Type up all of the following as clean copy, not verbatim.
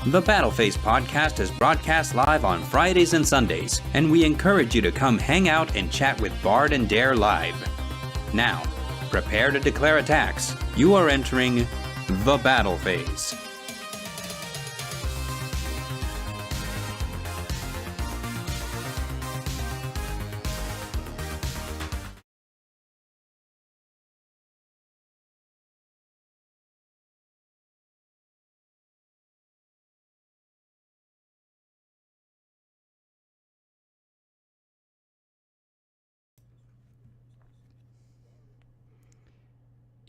The Battleface podcast is broadcast live on Fridays and Sundays, and we encourage you to come hang out and chat with Bard and Dare live. Now, prepare to declare attacks. You are entering the Battle Phase.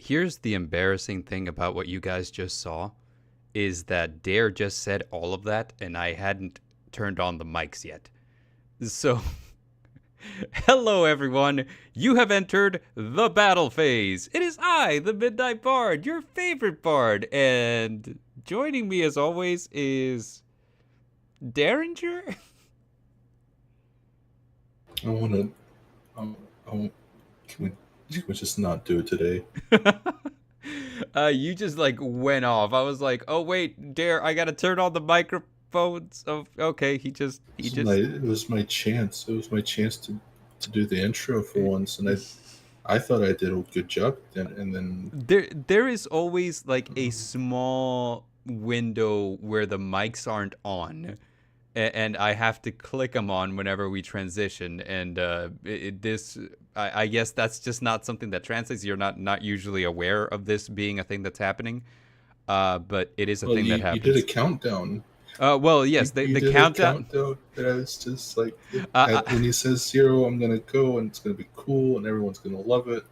Here's the embarrassing thing about what you guys just saw, is that Dare just said all of that, and I hadn't turned on the mics yet. So, hello everyone, you have entered the Battle Phase. It is I, the Midnight Bard, your favorite bard, and joining me as always is Dareinger? Can we just not do it today? You just like went off. I was like, oh wait, Dare, I gotta turn on the microphones. Oh, okay, he just. It was my chance. It was my chance to do the intro for once, and I thought I did a good job. And then there is always like a small window where the mics aren't on. And I have to click them on whenever we transition, and I guess that's just not something that translates. You're not usually aware of this being a thing that's happening, but it is a thing that happens. You did a countdown. Well, yes, the countdown. That I was just like, when he says 0, I'm gonna go, and it's gonna be cool, and everyone's gonna love it.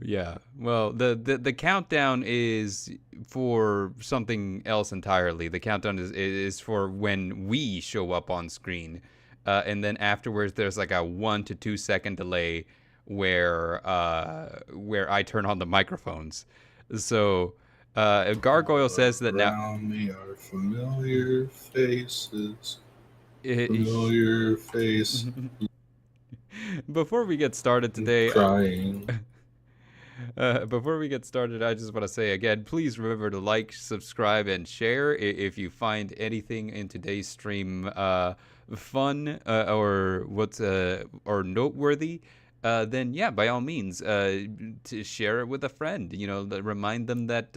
Yeah. Well, the countdown is for something else entirely. The countdown is for when we show up on screen, and then afterwards there's like a 1 to 2 second delay where I turn on the microphones. So. Gargoyle says that now. Around me are familiar faces. Familiar face. Before we get started today, crying. Before we get started, I just want to say again, please remember to like, subscribe, and share if you find anything in today's stream fun or noteworthy. Then yeah, by all means, to share it with a friend. Remind them that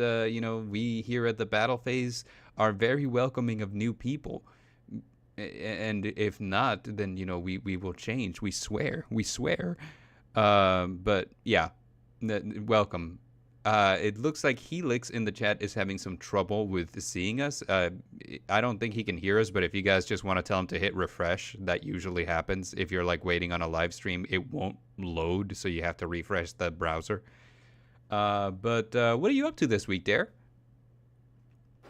we here at the Battle Phase are very welcoming of new people. And if not, then we will change. We swear. But yeah, welcome. It looks like Helix in the chat is having some trouble with seeing us. I don't think he can hear us, but if you guys just want to tell him to hit refresh, that usually happens. If you're like waiting on a live stream, it won't load, so you have to refresh the browser. But what are you up to this week, Dare?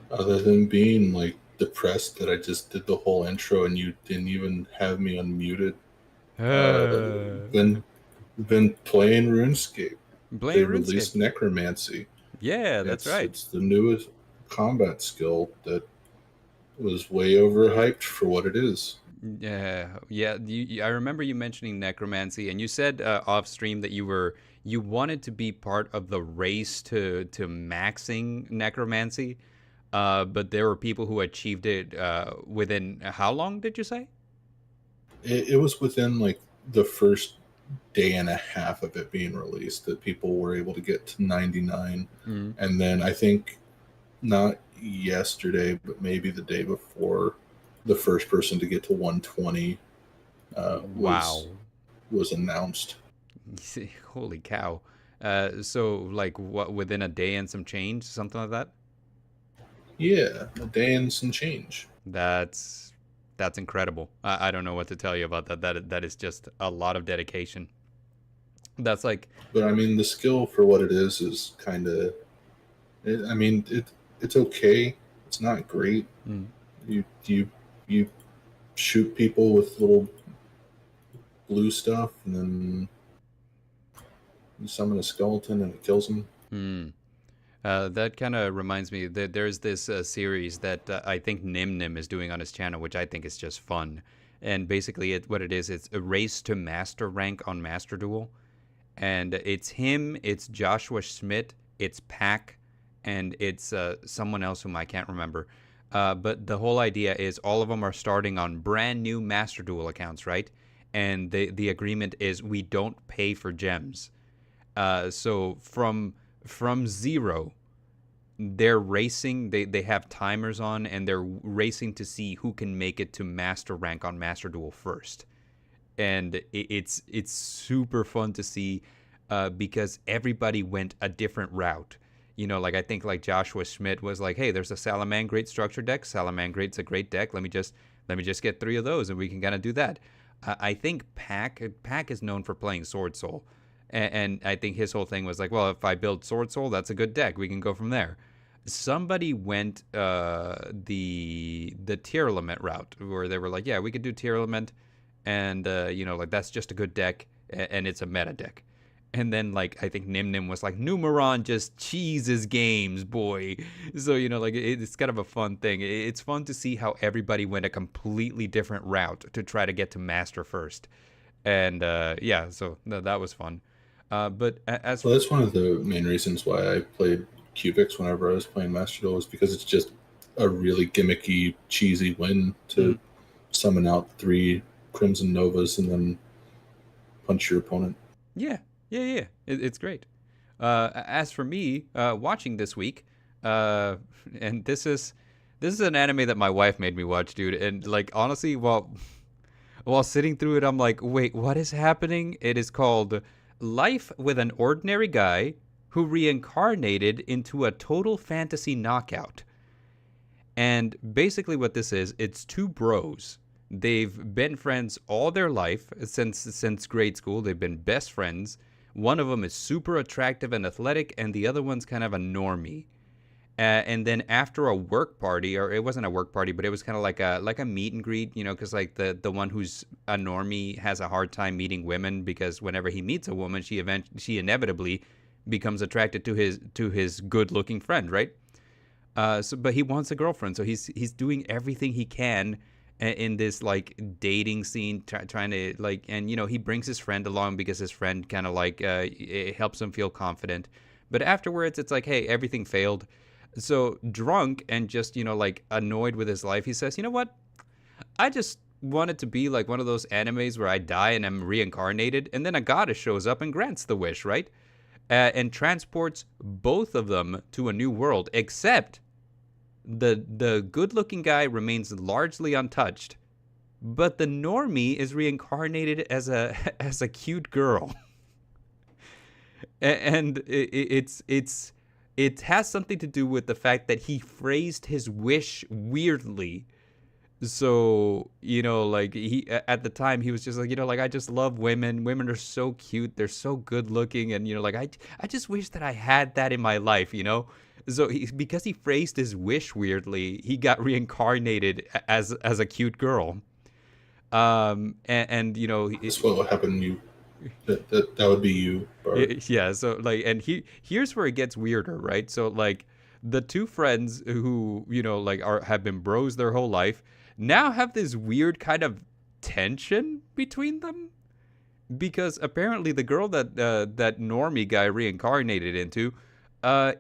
Other than being like depressed that I just did the whole intro and you didn't even have me unmuted. Been playing RuneScape. They released Necromancy. Yeah, that's right. It's the newest combat skill that was way overhyped for what it is. Yeah. I remember you mentioning Necromancy, and you said off stream that you wanted to be part of the race to maxing Necromancy, but there were people who achieved it within how long did you say? It was within like the first day and a half of it being released that people were able to get to 99. And then I think not yesterday, but maybe the day before, the first person to get to 120 was announced. Holy cow. So like what, within a day and some change, something like that? Yeah, a day and some change. That's incredible. I don't know what to tell you about that. That is just a lot of dedication. That's like. But I mean, the skill for what it is kind of. I mean, it's okay. It's not great. You shoot people with little blue stuff, and then you summon a skeleton, and it kills them. That kind of reminds me that there's this series that I think Nim is doing on his channel, which I think is just fun. And basically, it's a race to master rank on Master Duel. And it's him, it's Joshua Schmidt, it's Pack, and it's someone else whom I can't remember. But the whole idea is all of them are starting on brand new Master Duel accounts, right? And the agreement is we don't pay for gems. So from zero, they're racing. They have timers on, and they're racing to see who can make it to master rank on Master Duel first. And it's super fun to see, because everybody went a different route. Like I think like Joshua Schmidt was like, hey, there's a Salamangreat structure deck. Salamangrate's a great deck. Let me just get 3 of those, and we can kind of do that. I think Pack is known for playing Sword Soul, and I think his whole thing was like, well, if I build Sword Soul, that's a good deck. We can go from there. Somebody went the Tearlament route, where they were like, yeah, we could do Tearlament, and like that's just a good deck, and it's a meta deck. And then like I think Nim Nim was like, Numeron just cheeses games, boy. So like it's kind of a fun thing. It's fun to see how everybody went a completely different route to try to get to master first. And yeah, so that was fun. But as Well, that's one of the main reasons why I played Cubix whenever I was playing Master Duel, is because it's just a really gimmicky, cheesy win to summon out 3 Crimson Novas and then punch your opponent. Yeah. It's great. As for me, watching this week, and this is an anime that my wife made me watch, dude. And like honestly, while sitting through it, I'm like, wait, what is happening? It is called Life with an Ordinary Guy Who Reincarnated into a Total Fantasy Knockout. And basically, what this is, it's 2 bros. They've been friends all their life since grade school. They've been best friends. One of them is super attractive and athletic, and the other one's kind of a normie. And then after a work party, or it wasn't a work party, but it was kind of like a meet and greet, because like the one who's a normie has a hard time meeting women, because whenever he meets a woman, she inevitably becomes attracted to his good looking friend, right? But he wants a girlfriend, so he's doing everything he can in this like dating scene, trying to like, and he brings his friend along because his friend kind of like it helps him feel confident. But afterwards, it's like, hey, everything failed. So drunk and just like annoyed with his life, he says, you know what? I just want it to be like one of those animes where I die and I'm reincarnated, and then a goddess shows up and grants the wish, right? And transports both of them to a new world, except the good-looking guy remains largely untouched, but the normie is reincarnated as a cute girl. And it has something to do with the fact that he phrased his wish weirdly. So like he at the time he was just like, like, I just love women are so cute, they're so good looking, and like I just wish that I had that in my life. So because he phrased his wish weirdly, he got reincarnated as a cute girl. And That's what would happen. That would be you. Yeah. So like, and here's where it gets weirder, right? So like, the 2 friends who like have been bros their whole life now have this weird kind of tension between them, because apparently the girl that that normie guy reincarnated into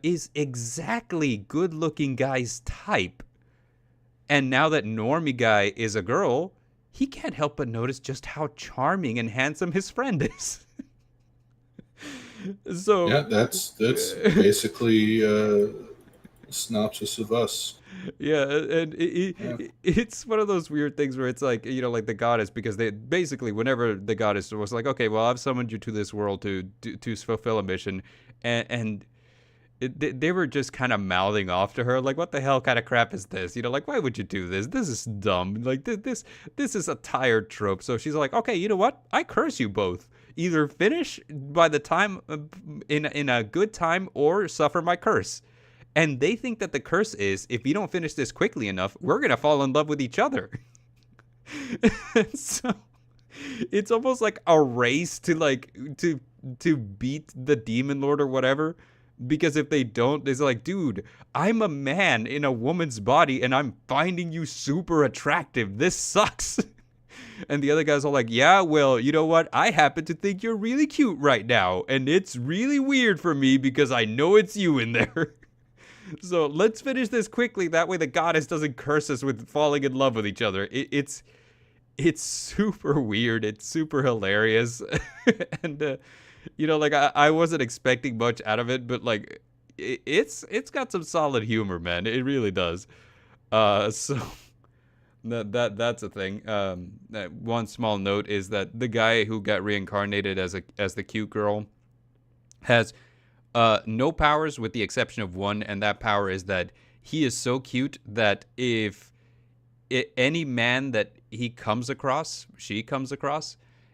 is exactly good-looking guy's type. And now that normie guy is a girl, he can't help but notice just how charming and handsome his friend is. So yeah, that's basically a synopsis of Us. Yeah, and it's one of those weird things where it's like, like the goddess, because they basically, whenever the goddess was like, okay, well, I've summoned you to this world to fulfill a mission, and they were just kind of mouthing off to her, like, what the hell kind of crap is this? Like, why would you do this? This is dumb. Like, this is a tired trope. So she's like, okay, you know what? I curse you both. Either finish by the time in a good time, or suffer my curse. And they think that the curse is, if you don't finish this quickly enough, we're gonna fall in love with each other. So it's almost like a race to like to beat the demon lord or whatever. Because if they don't, it's like, dude, I'm a man in a woman's body and I'm finding you super attractive. This sucks. And the other guy's all like, yeah, well, you know what? I happen to think you're really cute right now. And it's really weird for me because I know it's you in there. So let's finish this quickly. That way the goddess doesn't curse us with falling in love with each other. It's super weird. It's super hilarious. And, like I wasn't expecting much out of it, but like it's got some solid humor, man. It really does. So that's a thing. One small note is that the guy who got reincarnated as the cute girl has no powers with the exception of one, and that power is that he is so cute that if any man that she comes across,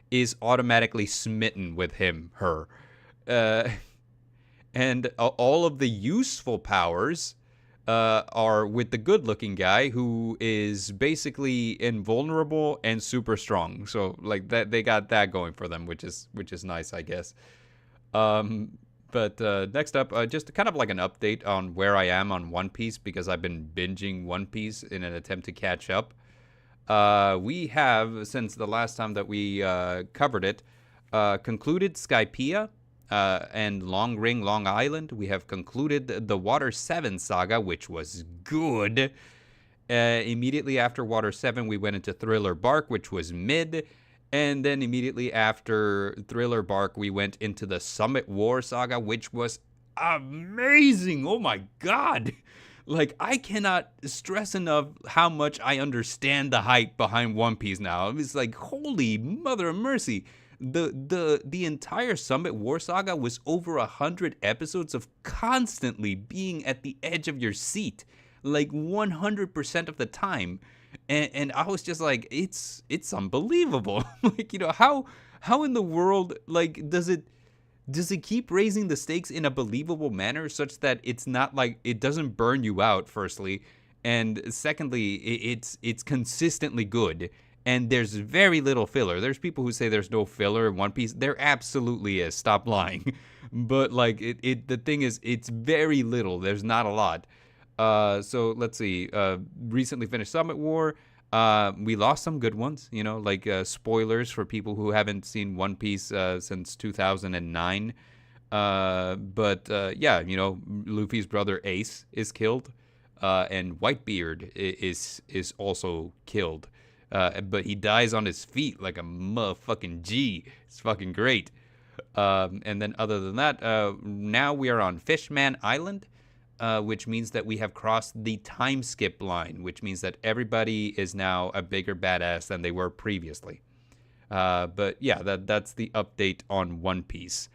is automatically smitten with her. Uh, and all of the useful powers are with the good-looking guy who is basically invulnerable and super strong. So like that, they got that going for them, which is nice, I guess. But next up, just kind of like an update on where I am on One Piece, because I've been binging One Piece in an attempt to catch up. We have, since the last time that we covered it, concluded Skypiea and Long Ring, Long Island. We have concluded the Water 7 saga, which was good. Immediately after Water 7, we went into Thriller Bark, which was mid. And then immediately after Thriller Bark, we went into the Summit War saga, which was amazing. Oh my god. Like, I cannot stress enough how much I understand the hype behind One Piece now. It's like, holy mother of mercy. The entire Summit War saga was over 100 episodes of constantly being at the edge of your seat, like 100% of the time. And I was just like, it's unbelievable. Like, how in the world, like, does it keep raising the stakes in a believable manner such that it's not like it doesn't burn you out, firstly, and secondly, it's consistently good, and there's very little filler. There's people who say there's no filler in One Piece. There absolutely is. Stop lying. But like the thing is, it's very little. There's not a lot. So let's see. Recently finished Summit War. We lost some good ones, like spoilers for people who haven't seen One Piece since 2009. But yeah, Luffy's brother Ace is killed, and Whitebeard is also killed. But he dies on his feet like a motherfucking G. It's fucking great. And then other than that, now we are on Fishman Island. Which means that we have crossed the time skip line, which means that everybody is now a bigger badass than they were previously. But yeah, that's the update on One Piece.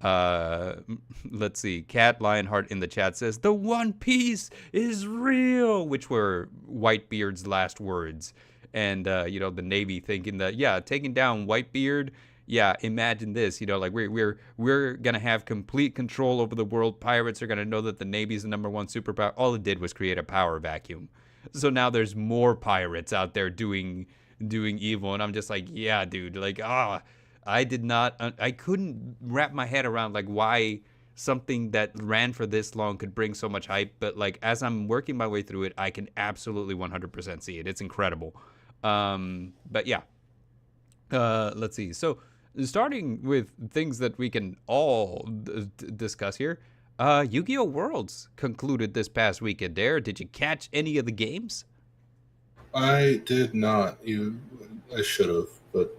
Let's see. Cat Lionheart in the chat says, "The One Piece is real," which were Whitebeard's last words. And, the Navy thinking that, yeah, taking down Whitebeard, yeah, imagine this, like we're gonna have complete control over the world. Pirates are gonna know that the Navy's the #1 superpower. All it did was create a power vacuum. So now there's more pirates out there doing evil, and I'm just like, yeah, dude, like, I couldn't wrap my head around like why something that ran for this long could bring so much hype. But like as I'm working my way through it, I can absolutely 100% see it. It's incredible. But yeah. Let's see. So, starting with things that we can all discuss here, Yu-Gi-Oh! Worlds concluded this past weekend. Did you catch any of the games? I did not. I should have, but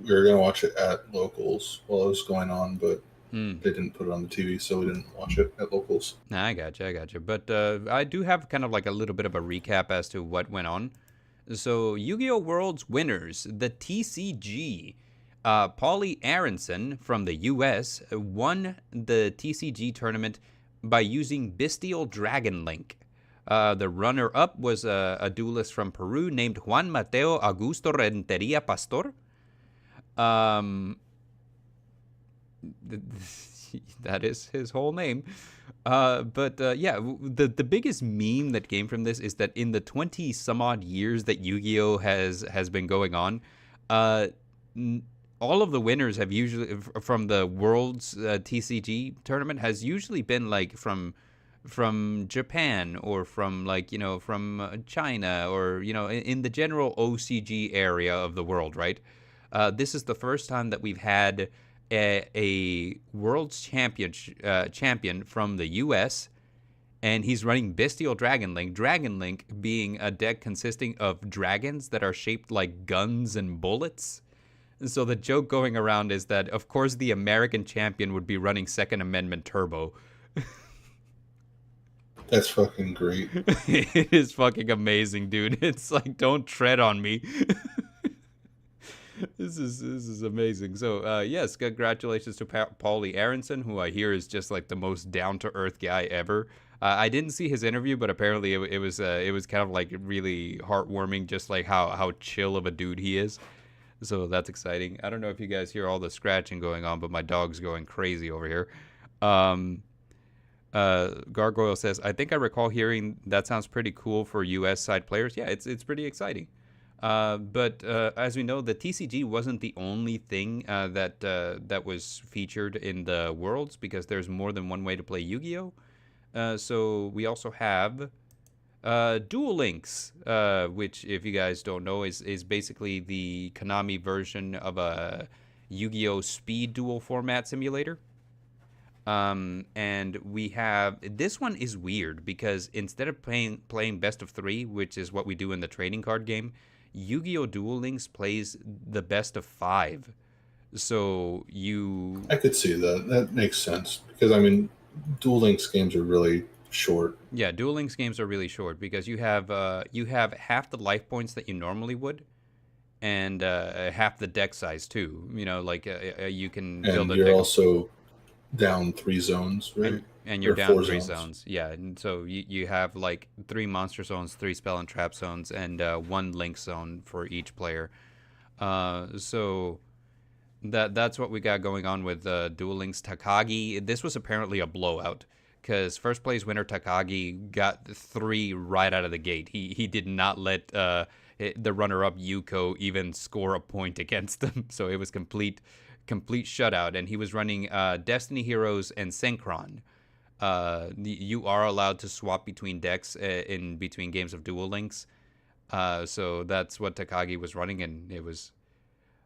we were gonna watch it at locals while it was going on, but they didn't put it on the TV, so we didn't watch it at locals. Nah, I gotcha. But I do have kind of like a little bit of a recap as to what went on. So, Yu-Gi-Oh! World's winners, the TCG. Paulie Aronson from the US won the TCG tournament by using Bestial Dragon Link. The runner-up was a duelist from Peru named Juan Mateo Augusto Renteria Pastor. That is his whole name. But yeah, the biggest meme that came from this is that in the 20 some odd years that Yu-Gi-Oh has been going on, all of the winners have usually from the world's TCG tournament has usually been like from Japan or from like from China or in the general OCG area of the world, right? This is the first time that we've had a world's champion from the U.S. and he's running Bestial Dragon Link. Dragon Link being a deck consisting of dragons that are shaped like guns and bullets. So the joke going around is that, of course, the American champion would be running Second Amendment Turbo. That's fucking great. It is fucking amazing, dude. It's like, don't tread on me. This is amazing. So yes, congratulations to Paulie Aronson, who I hear is just like the most down to earth guy ever. I didn't see his interview, but apparently it was kind of like really heartwarming, just like how chill of a dude he is. So that's exciting. I don't know if you guys hear all the scratching going on, but my dog's going crazy over here. Gargoyle says, I think I recall hearing that sounds pretty cool for US side players. Yeah, it's pretty exciting. But as we know, the TCG wasn't the only thing that was featured in the Worlds, because there's more than one way to play Yu-Gi-Oh! So we also have Duel Links, which, if you guys don't know, is basically the Konami version of a Yu-Gi-Oh! Speed duel format simulator. And we have, this one is weird because instead of playing best of 3, which is what we do in the trading card game, Yu-Gi-Oh! Duel Links plays the best of 5. So I could see that. That makes sense because I mean, Duel Links games are really short. Yeah, Duel Links games are really short because you have half the life points that you normally would, and half the deck size too. You know, like you can build And a you're deck. also down 3 zones, right? And you're Or down 4 3 zones. Yeah, and so you have like 3 monster zones, 3 spell and trap zones, and 1 link zone for each player. So that's what we got going on with Duel Links Takagi. This was apparently a blowout because first place winner Takagi got 3 right out of the gate. He did not let the runner-up Yuko even score a point against them. So it was complete shutout, and he was running Destiny Heroes and Synchron. You are allowed to swap between decks in between games of Duel Links. So that's what Takagi was running, and it was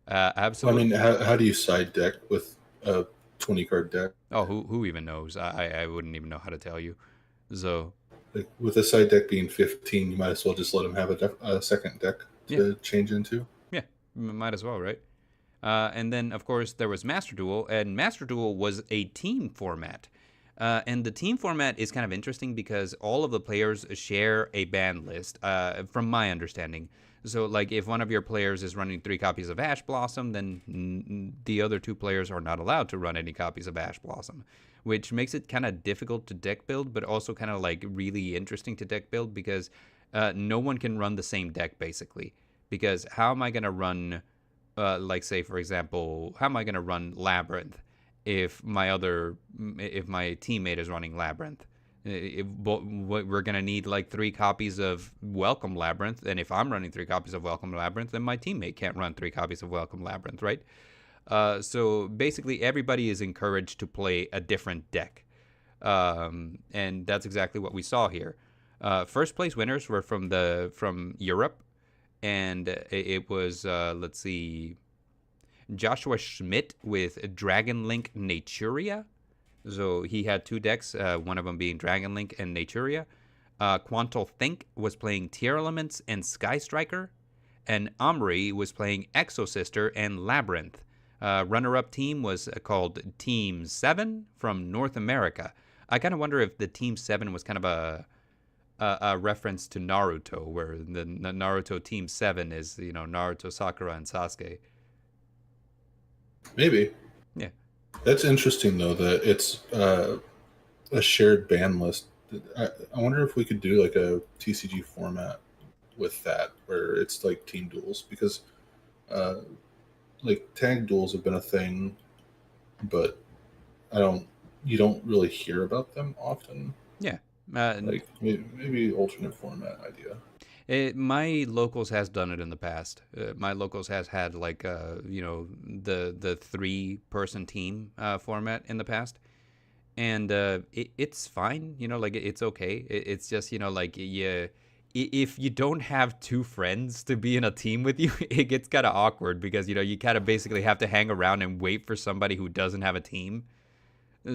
absolutely. I mean, how do you side deck with a 20 card deck? Oh, who even knows? I wouldn't even know how to tell you. So Like, with a side deck being 15, you might as well just let him have a second deck to change into. Yeah, might as well, right? And then, of course, there was Master Duel, and Master Duel was a team format. And the team format is kind of interesting because all of the players share a ban list, from my understanding. So, like, if one of your players is running 3 copies of Ash Blossom, then the other 2 players are not allowed to run any copies of Ash Blossom, which makes it kind of difficult to deck build, but also kind of, like, really interesting to deck build because no one can run the same deck, basically. Because how am I going to run, like, say, for example, how am I going to run Labyrinth if my teammate is running Labyrinth? We're going to need like 3 copies of Welcome Labyrinth, and if I'm running 3 copies of Welcome Labyrinth, then my teammate can't run 3 copies of Welcome Labyrinth, right? So basically everybody is encouraged to play a different deck, and that's exactly what we saw here. First place winners were from Europe, and it was let's see, Joshua Schmidt with Dragon Link Naturia. So he had 2 decks, one of them being Dragon Link and Naturia. Quantal Think was playing Tier Elements and Sky Striker. And Omri was playing Exosister and Labyrinth. Runner-up team was called Team 7 from North America. I kind of wonder if the Team 7 was kind of a reference to Naruto, where the Naruto Team 7 is, you know, Naruto, Sakura, and Sasuke. Maybe. Yeah. That's interesting, though, that it's a shared ban list. I wonder if we could do like a TCG format with that, where it's like team duels, because like tag duels have been a thing, but you don't really hear about them often. Yeah. Like maybe alternate format idea. My locals has done it in the past. My locals has had like you know, the 3-person team format in the past, and it's fine. You know, like it's okay. It's just, you know, like if you don't have 2 friends to be in a team with you, it gets kind of awkward because, you know, you kind of basically have to hang around and wait for somebody who doesn't have a team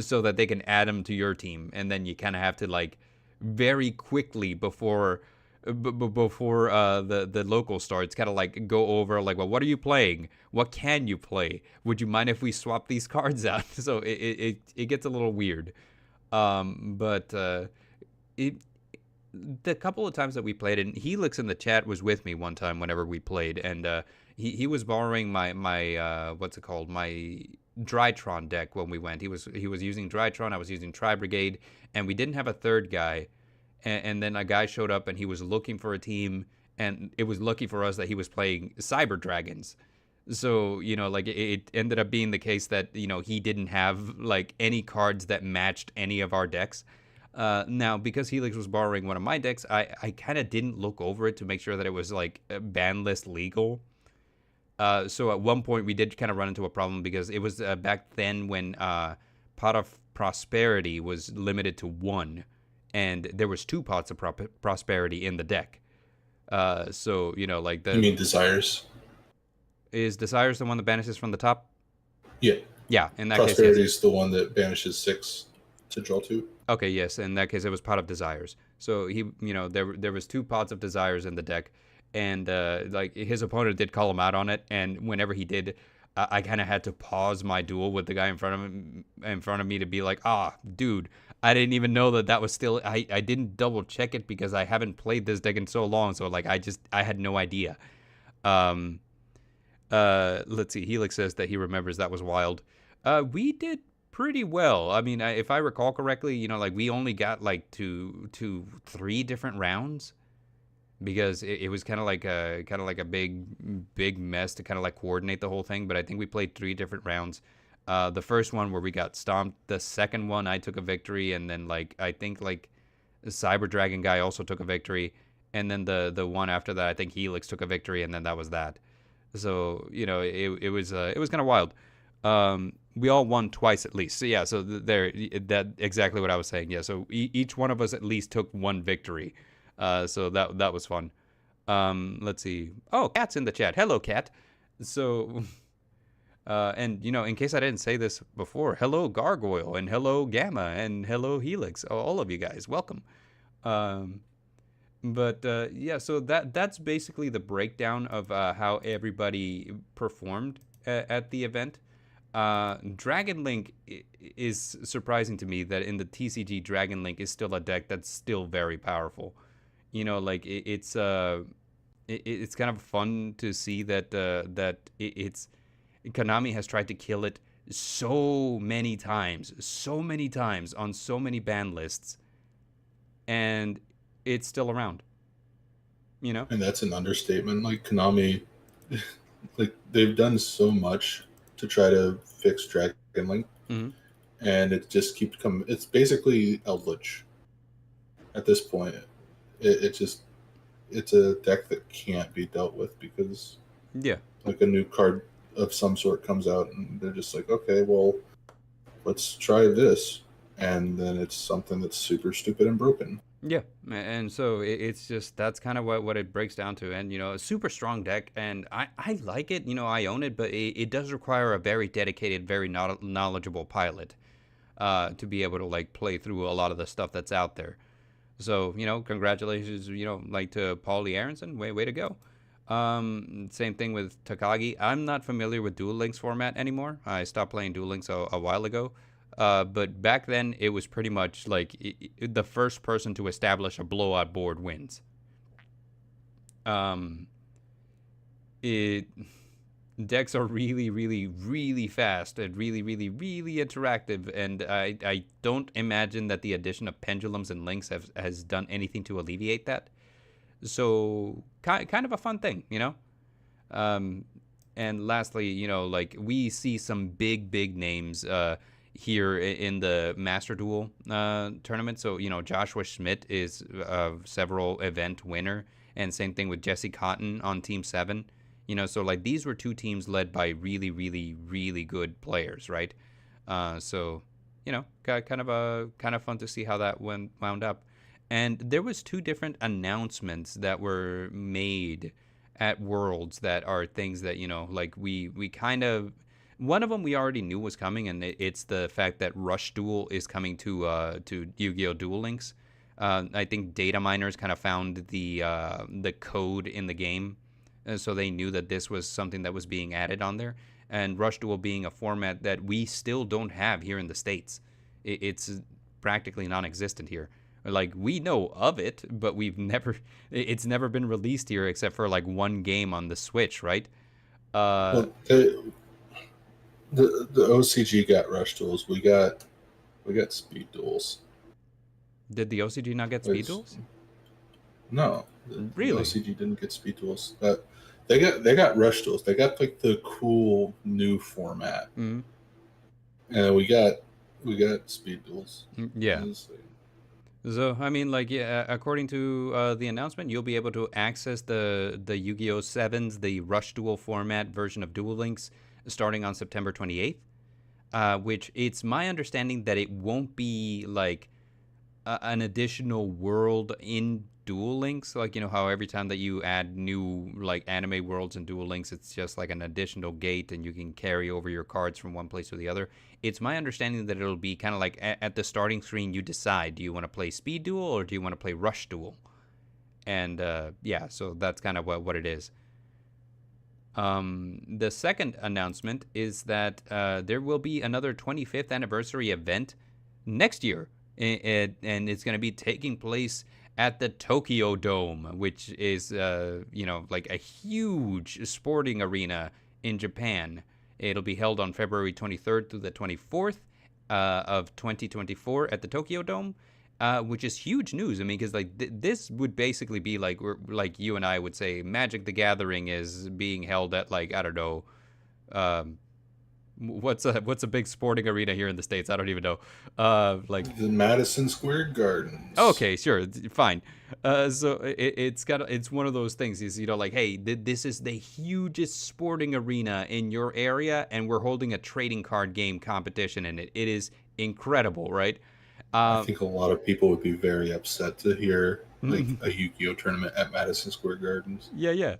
so that they can add them to your team, and then you kind of have to like very quickly before the local starts, kind of like go over like, well, what are you playing? What can you play? Would you mind if we swap these cards out? So it gets a little weird. But it the couple of times that we played, and Helix in the chat was with me one time whenever we played, and he was borrowing my what's it called, my Drytron deck when we went. He was using Drytron, I was using Tri Brigade, and we didn't have a third guy, and then a guy showed up and he was looking for a team, and it was lucky for us that he was playing Cyber Dragons. So, like it ended up being the case that, he didn't have like any cards that matched any of our decks. Now, because Helix was borrowing one of my decks, I kind of didn't look over it to make sure that it was like ban list legal. So at one point we did kind of run into a problem because it was back then when Pot of Prosperity was limited to one, and there was two Pots of Prosperity in the deck. So, like You mean Desires? Is Desires the one that banishes from the top? Yeah. Yeah, in that Prosperity case, yes. is the one that banishes 6 to draw 2. Okay, yes, in that case it was Pot of Desires. So he, there was two Pots of Desires in the deck, and like his opponent did call him out on it, and whenever he did, I kind of had to pause my duel with the guy in front of me to be like, dude, I didn't even know that was still. I didn't double check it because I haven't played this deck in so long, so like I had no idea. Um, let's see. Helix says that he remembers that was wild. We did pretty well. I mean, if I recall correctly, like we only got like to 3 different rounds because it was kind of like a big mess to kind of like coordinate the whole thing. But I think we played 3 different rounds. The first one where we got stomped. The second one I took a victory, and then like I think like the Cyber Dragon guy also took a victory, and then the one after that I think Helix took a victory, and then that was that. So it was kind of wild. We all won twice at least. So yeah, so there, that exactly what I was saying. Yeah, so each one of us at least took one victory. So that was fun. Let's see. Oh, Cat's in the chat. Hello, Cat. So, and in case I didn't say this before, hello Gargoyle, and hello Gama, and hello Helix. All of you guys, welcome. But yeah, so that's basically the breakdown of how everybody performed at the event. Dragon Link is surprising to me that in the TCG, Dragon Link is still a deck that's still very powerful. Like it's kind of fun to see that it's Konami has tried to kill it so many times on so many ban lists, and it's still around. And that's an understatement. Like Konami, like they've done so much to try to fix Dragon Link, mm-hmm. and it just keeps coming. It's basically Eldritch at this point. It's a deck that can't be dealt with because like a new card of some sort comes out, and they're just like, okay, well, let's try this, and then it's something that's super stupid and broken. Yeah, and so it's just that's kind of what it breaks down to. And a super strong deck, and I like it. I own it, but it does require a very dedicated, very knowledgeable pilot to be able to like play through a lot of the stuff that's out there. So congratulations, like to Paulie Aronson, way to go. Same thing with Takagi. I'm not familiar with Duel Links format anymore. I stopped playing Duel Links a while ago. But back then, it was pretty much like the first person to establish a blowout board wins. Decks are really, really, really fast and really, really, really interactive, and I don't imagine that the addition of pendulums and links has done anything to alleviate that. So kind of a fun thing, And lastly, like we see some big names here in the Master Duel tournament. So, Joshua Schmidt is a several event winner, and same thing with Jesse Cotton on Team 7. So like these were 2 teams led by really, really, really good players, right? So, kind of fun to see how that wound up. And there was 2 different announcements that were made at Worlds that are things that, like we kind of, one of them we already knew was coming, and it's the fact that Rush Duel is coming to Yu-Gi-Oh! Duel Links. I think data miners kind of found the code in the game, so they knew that this was something that was being added on there. And Rush Duel being a format that we still don't have here in the States, it's practically non-existent here. Like, we know of it, but it's never been released here except for like one game on the Switch, right? Well, the OCG got rush duels. We got speed duels. Did the OCG not get speed It's, duels? no, the Really? OCG didn't get speed duels. They got rush duels. They got like the cool new format, Mm, and we got speed duels. yeah. It's So, I mean, like, yeah, according to the announcement, you'll be able to access the Yu-Gi-Oh! Sevens, the Rush Duel format version of Duel Links, starting on September 28th. Which it's my understanding that it won't be like an additional world in Duel Links, like, how every time that you add new like anime worlds in Duel Links, it's just like an additional gate and you can carry over your cards from one place to the other. It's my understanding that it'll be kind of like at the starting screen, you decide, do you want to play Speed Duel or do you want to play Rush Duel? And yeah, so that's kind of what it is. The second announcement is that there will be another 25th anniversary event next year, and it's going to be taking place at the Tokyo Dome, which is, like a huge sporting arena in Japan. It'll be held on February 23rd through the 24th of 2024 at the Tokyo Dome. Which is huge news. I mean, because like this would basically be like you and I would say Magic the Gathering is being held at, like, I don't know, um, what's a big sporting arena here in the States? I don't even know. Like, the Madison Square Gardens. okay, sure, fine. So it's one of those things. Is, like, hey, this is the hugest sporting arena in your area, and we're holding a trading card game competition in it. It is incredible, right? I Um, think a lot of people would be very upset to hear like a Yu-Gi-Oh tournament at Madison Square Gardens. Yeah, yeah.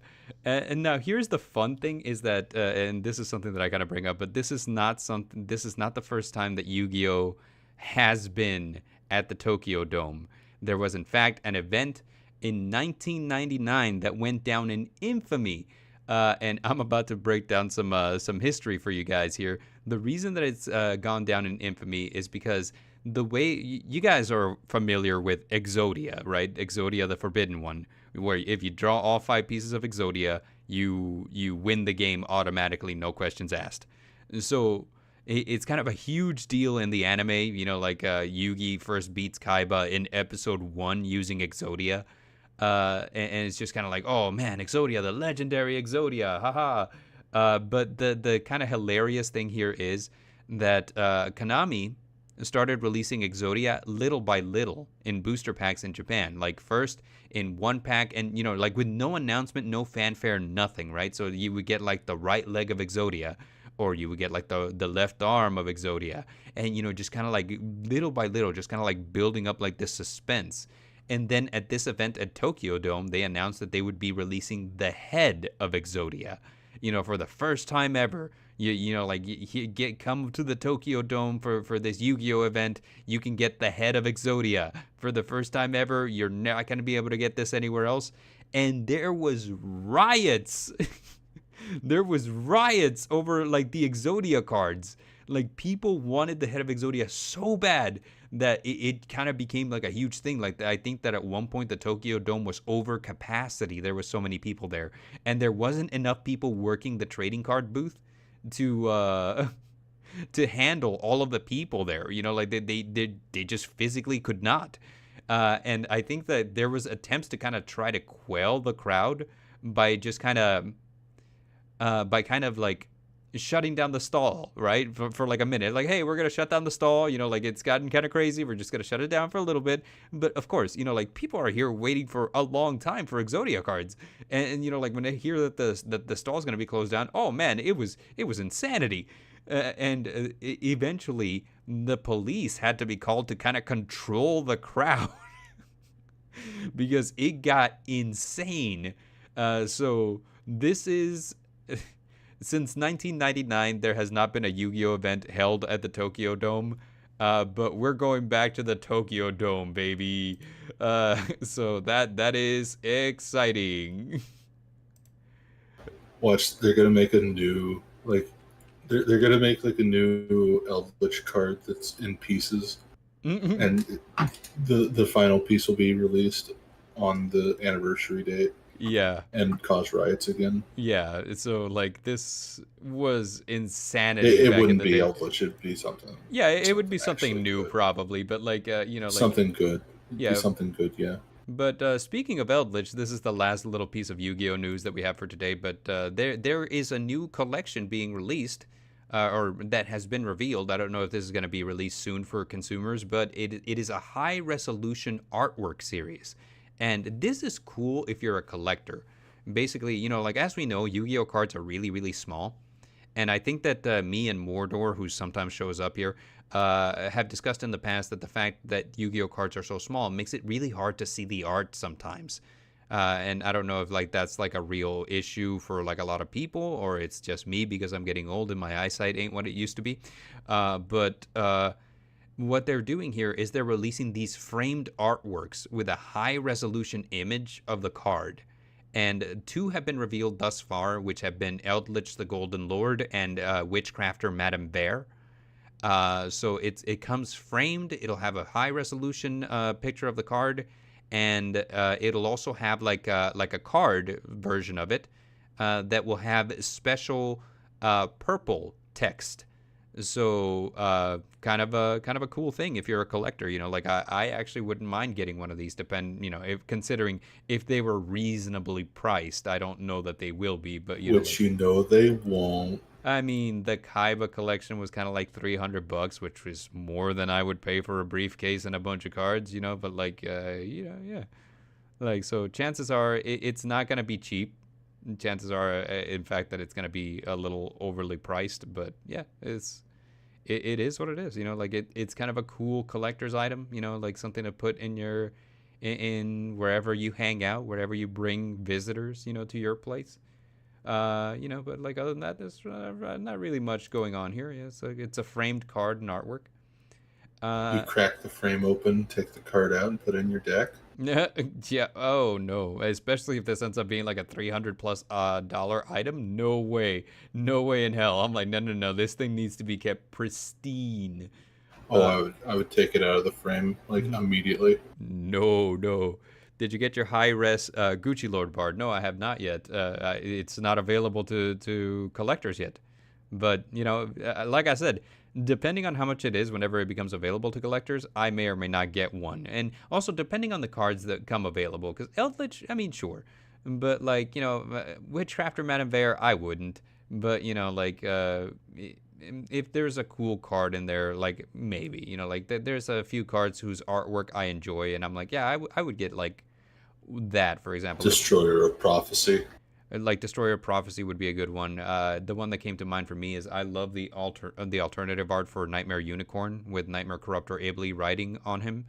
And now here's the fun thing is that, and this is something that I gotta bring up, but this is not something. This is not the first time that Yu-Gi-Oh has been at the Tokyo Dome. There was, in fact, an event in 1999 that went down in infamy. And I'm about to break down some history for you guys here. The reason that it's gone down in infamy is because the way you guys are familiar with Exodia, right? Exodia, the Forbidden One, where if you draw all 5 pieces of Exodia, you win the game automatically, no questions asked. So it's kind of a huge deal in the anime. Like Yugi first beats Kaiba in episode 1 using Exodia. And it's just kind of like, oh man, Exodia, the legendary Exodia, haha. But the kind of hilarious thing here is that Konami started releasing Exodia little by little in booster packs in Japan. Like, first in one pack, and like with no announcement, no fanfare, nothing, right? So you would get like the right leg of Exodia, or you would get like the left arm of Exodia, and just kind of like little by little, just kind of like building up like this suspense. And then at this event at Tokyo Dome, they announced that they would be releasing the head of Exodia, for the first time ever. Like, you come to the Tokyo Dome for this Yu-Gi-Oh event. You can get the head of Exodia for the first time ever. You're not going to be able to get this anywhere else. And there was riots. There was riots over like the Exodia cards. Like, people wanted the head of Exodia so bad that it kind of became like a huge thing. Like, I think that at one point the Tokyo Dome was over capacity. There was so many people there, and there wasn't enough people working the trading card booth to to handle all of the people there. Like they just physically could not. And I think that there was attempts to kind of try to quell the crowd by just kind of like shutting down the stall, right? For like a minute. Like, hey, we're going to shut down the stall. Like, it's gotten kind of crazy. We're just going to shut it down for a little bit. But of course, like, people are here waiting for a long time for Exodia cards. And like, when they hear that the stall is going to be closed down, oh man, it was insanity. And eventually the police had to be called to kind of control the crowd because it got insane. So this is since 1999, there has not been a Yu-Gi-Oh event held at the Tokyo Dome. But we're going back to the Tokyo Dome, baby. So that is exciting. Watch, they're gonna make a new like they're gonna make like a new Eldritch card that's in pieces, and the final piece will be released on the anniversary date Yeah. and cause riots again. Yeah, so like this was insanity It back in wouldn't the be day. Eldritch; it'd be something Yeah, it would be something something actually new good, probably, but like like something good. It'd be yeah. something good, yeah. But speaking of Eldritch, this is the last little piece of Yu-Gi-Oh news that we have for today. But there is a new collection being released, or that has been revealed. I don't know if this is going to be released soon for consumers, but it is a high resolution artwork series, and this is cool if you're a collector. Basically, like as we know, Yu-Gi-Oh cards are really really small. And I think that me and Mordor, who sometimes shows up here, have discussed in the past that the fact that Yu-Gi-Oh cards are so small makes it really hard to see the art sometimes. And I don't know if like that's like a real issue for like a lot of people, or it's just me because I'm getting old and my eyesight ain't what it used to be. But what they're doing here is they're releasing these framed artworks with a high resolution image of the card. And two have been revealed thus far, which have been Eldritch the Golden Lord and Witchcrafter Madame Bear. So it comes framed. It'll have a high resolution picture of the card, and it'll also have like a card version of it that will have special purple text. So kind of a cool thing if you're a collector. Like I actually wouldn't mind getting one of these. If considering if they were reasonably priced. I don't know that they will be, but Which they won't. I mean, the Kaiba collection was kind of like $300, which was more than I would pay for a briefcase and a bunch of cards, But like, yeah, like so, chances are it's not gonna be cheap. Chances are, in fact, that it's gonna be a little overly priced. But yeah, it is what it is. Like it's kind of a cool collector's item. Like something to put in your in wherever you hang out, wherever you bring visitors, to your place. But like other than that, there's not really much going on here. Yeah, so it's a framed card and artwork. You crack the frame open, take the card out, and put it in your deck. Yeah. Oh no. Especially if this ends up being like a $300+ dollar item. No way. No way in hell. I'm like, no, no, no. This thing needs to be kept pristine. Oh, I would take it out of the frame like immediately. No, no. Did you get your high res Gucci Lord Bard? No, I have not yet. It's not available to collectors yet. But like I said, depending on how much it is, whenever it becomes available to collectors, I may or may not get one. And also depending on the cards that come available, because Eldritch, I mean, sure, but like Witchcrafter Madame Bear, I wouldn't. But if there's a cool card in there, like maybe, like there's a few cards whose artwork I enjoy, and I'm like, yeah, I would get like that, for example. Destroyer of Prophecy. Like Destroyer of Prophecy would be a good one. The one that came to mind for me is I love the alternative art for Nightmare Unicorn with Nightmare Corruptor Ably writing on him.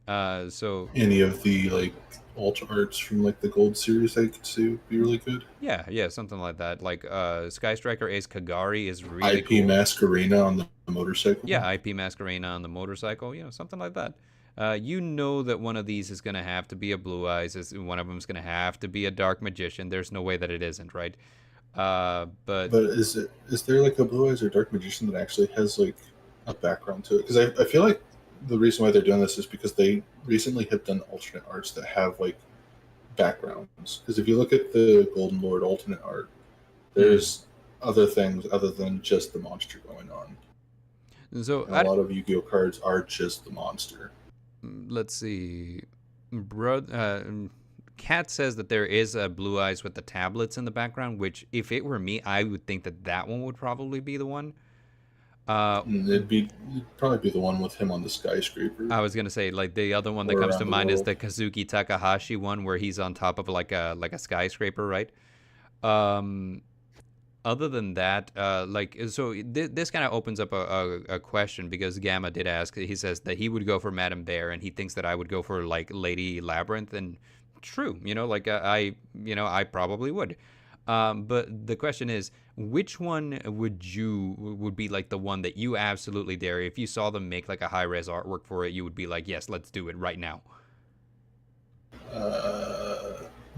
So any of the like alt arts from like the Gold series I could see would be really good. Yeah, something like that. Like Sky Striker Ace Kagari is really IP cool. Masquerena on the motorcycle. Yeah, IP Masquerena on the motorcycle. Something like that. That one of these is going to have to be a Blue Eyes. One of them is going to have to be a Dark Magician. There's no way that it isn't, right? But is there like a Blue Eyes or Dark Magician that actually has like a background to it? Because I feel like the reason why they're doing this is because they recently have done alternate arts that have like backgrounds. Because if you look at the Golden Lord alternate art, there's other things other than just the monster going on. So and a lot of Yu-Gi-Oh cards are just the monster. Let's see, Cat says that there is a Blue Eyes with the tablets in the background, which if it were me, I would think that one would probably be the one. It'd probably be the one with him on the skyscraper. I was gonna say, like, the other one that comes to mind is the Kazuki Takahashi one, where he's on top of like a skyscraper, right? Other than that, this kind of opens up a question, because Gama did ask. He says that he would go for Madame Bear, and he thinks that I would go for like Lady Labyrinth. And true, I probably would. But the question is, which one would be like the one that you absolutely dare? If you saw them make like a high res artwork for it, you would be like, yes, let's do it right now.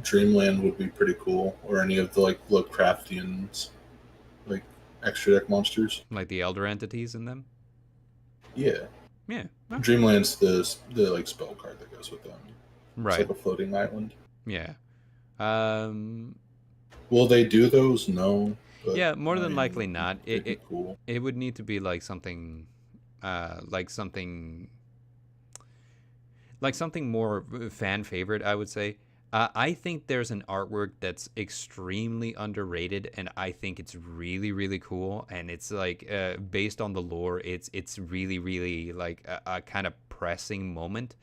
Dreamland would be pretty cool, or any of the like Lovecraftians, like extra deck monsters. Like the elder entities in them. Yeah, Yeah. Okay. Dreamland's the like spell card that goes with them. It's Right. like a floating island. Yeah. Um. Will they do those? No, but Yeah. More I than mean, likely not. it'd be cool. It would need to be like something, like something more fan favorite, I would say. I think there's an artwork that's extremely underrated, and I think it's really, really cool. And it's like based on the lore, it's really, really like a kind of pressing moment.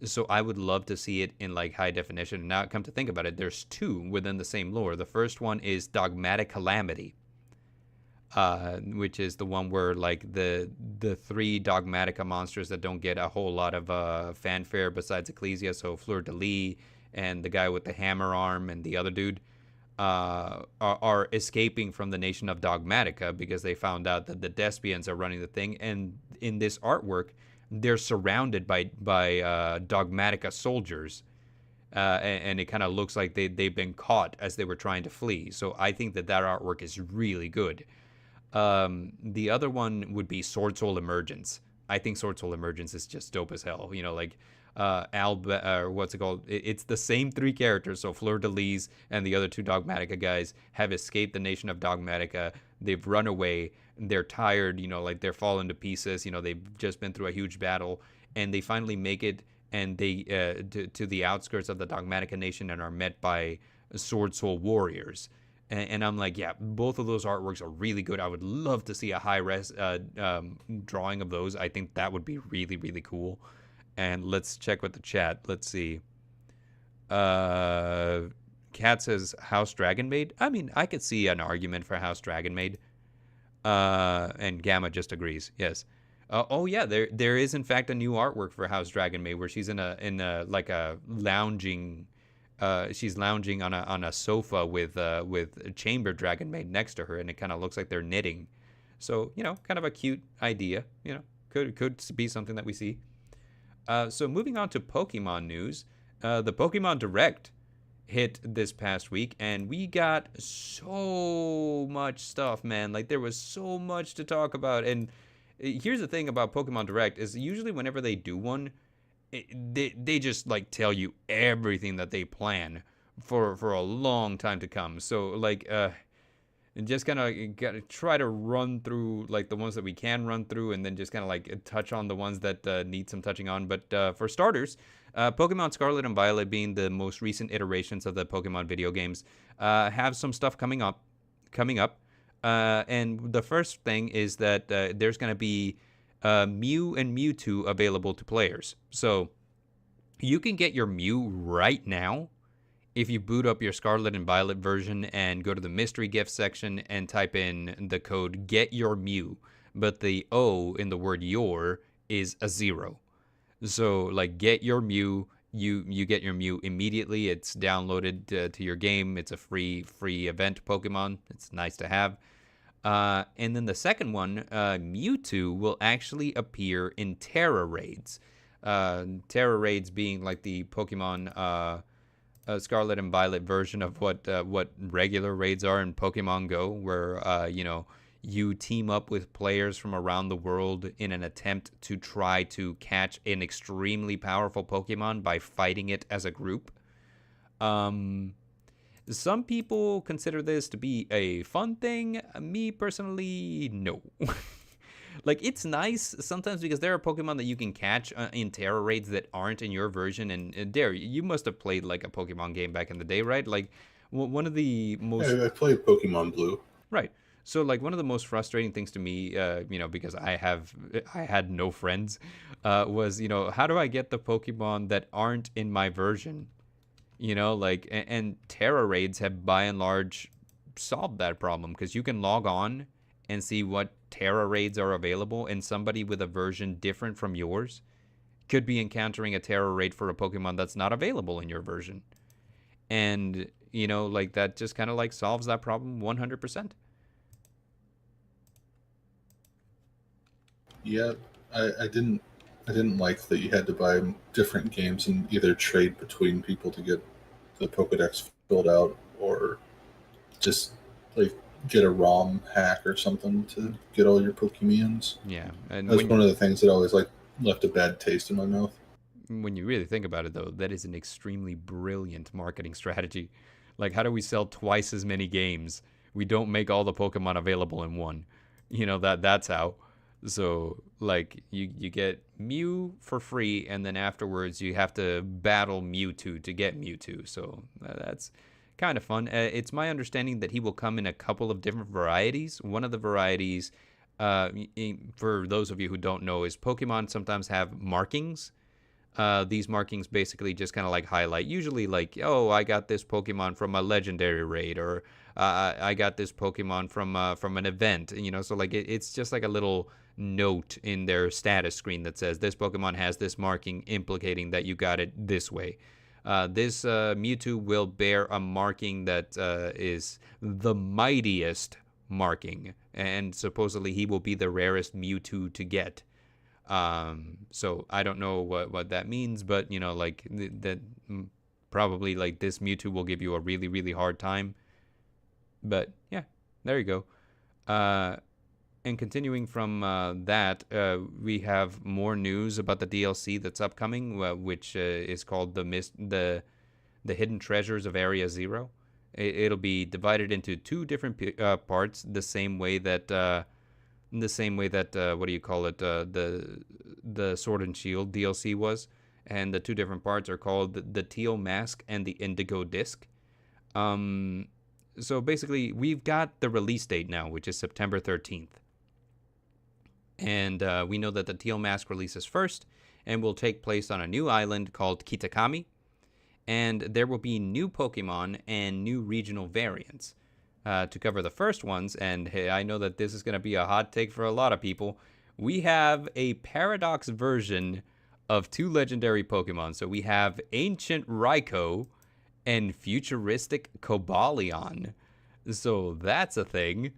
So I would love to see it in like high definition. Now, come to think about it, there's two within the same lore. The first one is Dogmatic Calamity, which is the one where like the three Dogmatica monsters that don't get a whole lot of fanfare besides Ecclesia, so Fleur de Lis and the guy with the hammer arm and the other dude, are escaping from the nation of Dogmatica because they found out that the Despians are running the thing. And in this artwork, they're surrounded by Dogmatica soldiers. And it kind of looks like they've been caught as they were trying to flee. So I think that artwork is really good. The other one would be Sword Soul Emergence. I think Sword Soul Emergence is just dope as hell. You know, like what's it called? It's the same three characters. So Fleur de Lis and the other two Dogmatica guys have escaped the nation of Dogmatica. They've run away. They're tired. You know, like they're falling to pieces. You know, they've just been through a huge battle, and they finally make it, and they to the outskirts of the Dogmatica nation, and are met by Sword Soul warriors. And I'm like, yeah, both of those artworks are really good. I would love to see a high res drawing of those. I think that would be really, really cool. And let's check with the chat. Let's see. Cat says House Dragon Maid. I mean, I could see an argument for House Dragon Maid. And Gama just agrees. Yes. Oh yeah, there is in fact a new artwork for House Dragon Maid where she's in a like a lounging. She's lounging on a sofa with Chamber Dragon Maid next to her, and it kind of looks like they're knitting. So you know, kind of a cute idea. You know, could be something that we see. So moving on to Pokemon news, the Pokemon Direct hit this past week, and we got so much stuff, man. Like there was so much to talk about. And here's the thing about Pokemon Direct is usually whenever they do one, they just like tell you everything that they plan for a long time to come. So like just kind of gotta try to run through like the ones that we can run through, and then just kind of like touch on the ones that need some touching on. But for starters, Pokemon Scarlet and Violet, being the most recent iterations of the Pokemon video games, have some stuff coming up. And the first thing is that there's going to be Mew and Mewtwo available to players. So you can get your Mew right now if you boot up your Scarlet and Violet version and go to the mystery gift section and type in the code Get Your Mew. But the O in the word your is a 0. So like Get Your Mew, you get your Mew immediately. It's downloaded to your game. It's a free event Pokemon. It's nice to have. And then the second one, Mewtwo will actually appear in Terra Raids. Terra Raids being like the Pokemon Scarlet and Violet version of what regular raids are in Pokemon Go, where you team up with players from around the world in an attempt to try to catch an extremely powerful Pokemon by fighting it as a group. Some people consider this to be a fun thing. Me personally, no. Like, it's nice sometimes because there are Pokemon that you can catch in Terra Raids that aren't in your version. And Dare, you must have played like a Pokemon game back in the day, right? Like one of the most... I played Pokemon Blue. Right. So like one of the most frustrating things to me, because I had no friends, was, how do I get the Pokemon that aren't in my version? And Terra Raids have by and large solved that problem, because you can log on and see what Terra Raids are available, and somebody with a version different from yours could be encountering a Terra Raid for a Pokemon that's not available in your version. And, that just kind of like solves that problem 100%. Yeah, I didn't like that you had to buy different games and either trade between people to get the Pokedex filled out, or just like get a ROM hack or something to get all your Pokemons. Yeah, and That's one of the things that always like left a bad taste in my mouth. when you really think about it, though, that is an extremely brilliant marketing strategy. Like, how do we sell twice as many games? We don't make all the Pokemon available in one. That's how. So, like, you get Mew for free, and then afterwards you have to battle Mewtwo to get Mewtwo. So that's kind of fun. It's my understanding that he will come in a couple of different varieties. One of the varieties, for those of you who don't know, is Pokemon sometimes have markings. These markings basically just kind of like highlight, usually like, oh, I got this Pokemon from a legendary raid, or I got this Pokemon from an event, so like it's just like a little note in their status screen that says this Pokemon has this marking implicating that you got it this way. This Mewtwo will bear a marking that is the mightiest marking, and supposedly he will be the rarest Mewtwo to get. So I don't know what that means, but like that probably like this Mewtwo will give you a really, really hard time. But yeah, there you go. Uh, and continuing from that, we have more news about the DLC that's upcoming, which is called the Hidden Treasures of Area Zero. It'll be divided into two different parts, the same way that what do you call it, the Sword and Shield DLC was. And the two different parts are called the Teal Mask and the Indigo Disc. So basically, we've got the release date now, which is September 13th. And we know that the Teal Mask releases first and will take place on a new island called Kitakami. And there will be new Pokemon and new regional variants. To cover the first ones, and hey, I know that this is going to be a hot take for a lot of people, we have a Paradox version of two legendary Pokemon. So we have Ancient Raikou and Futuristic Cobalion. So that's a thing.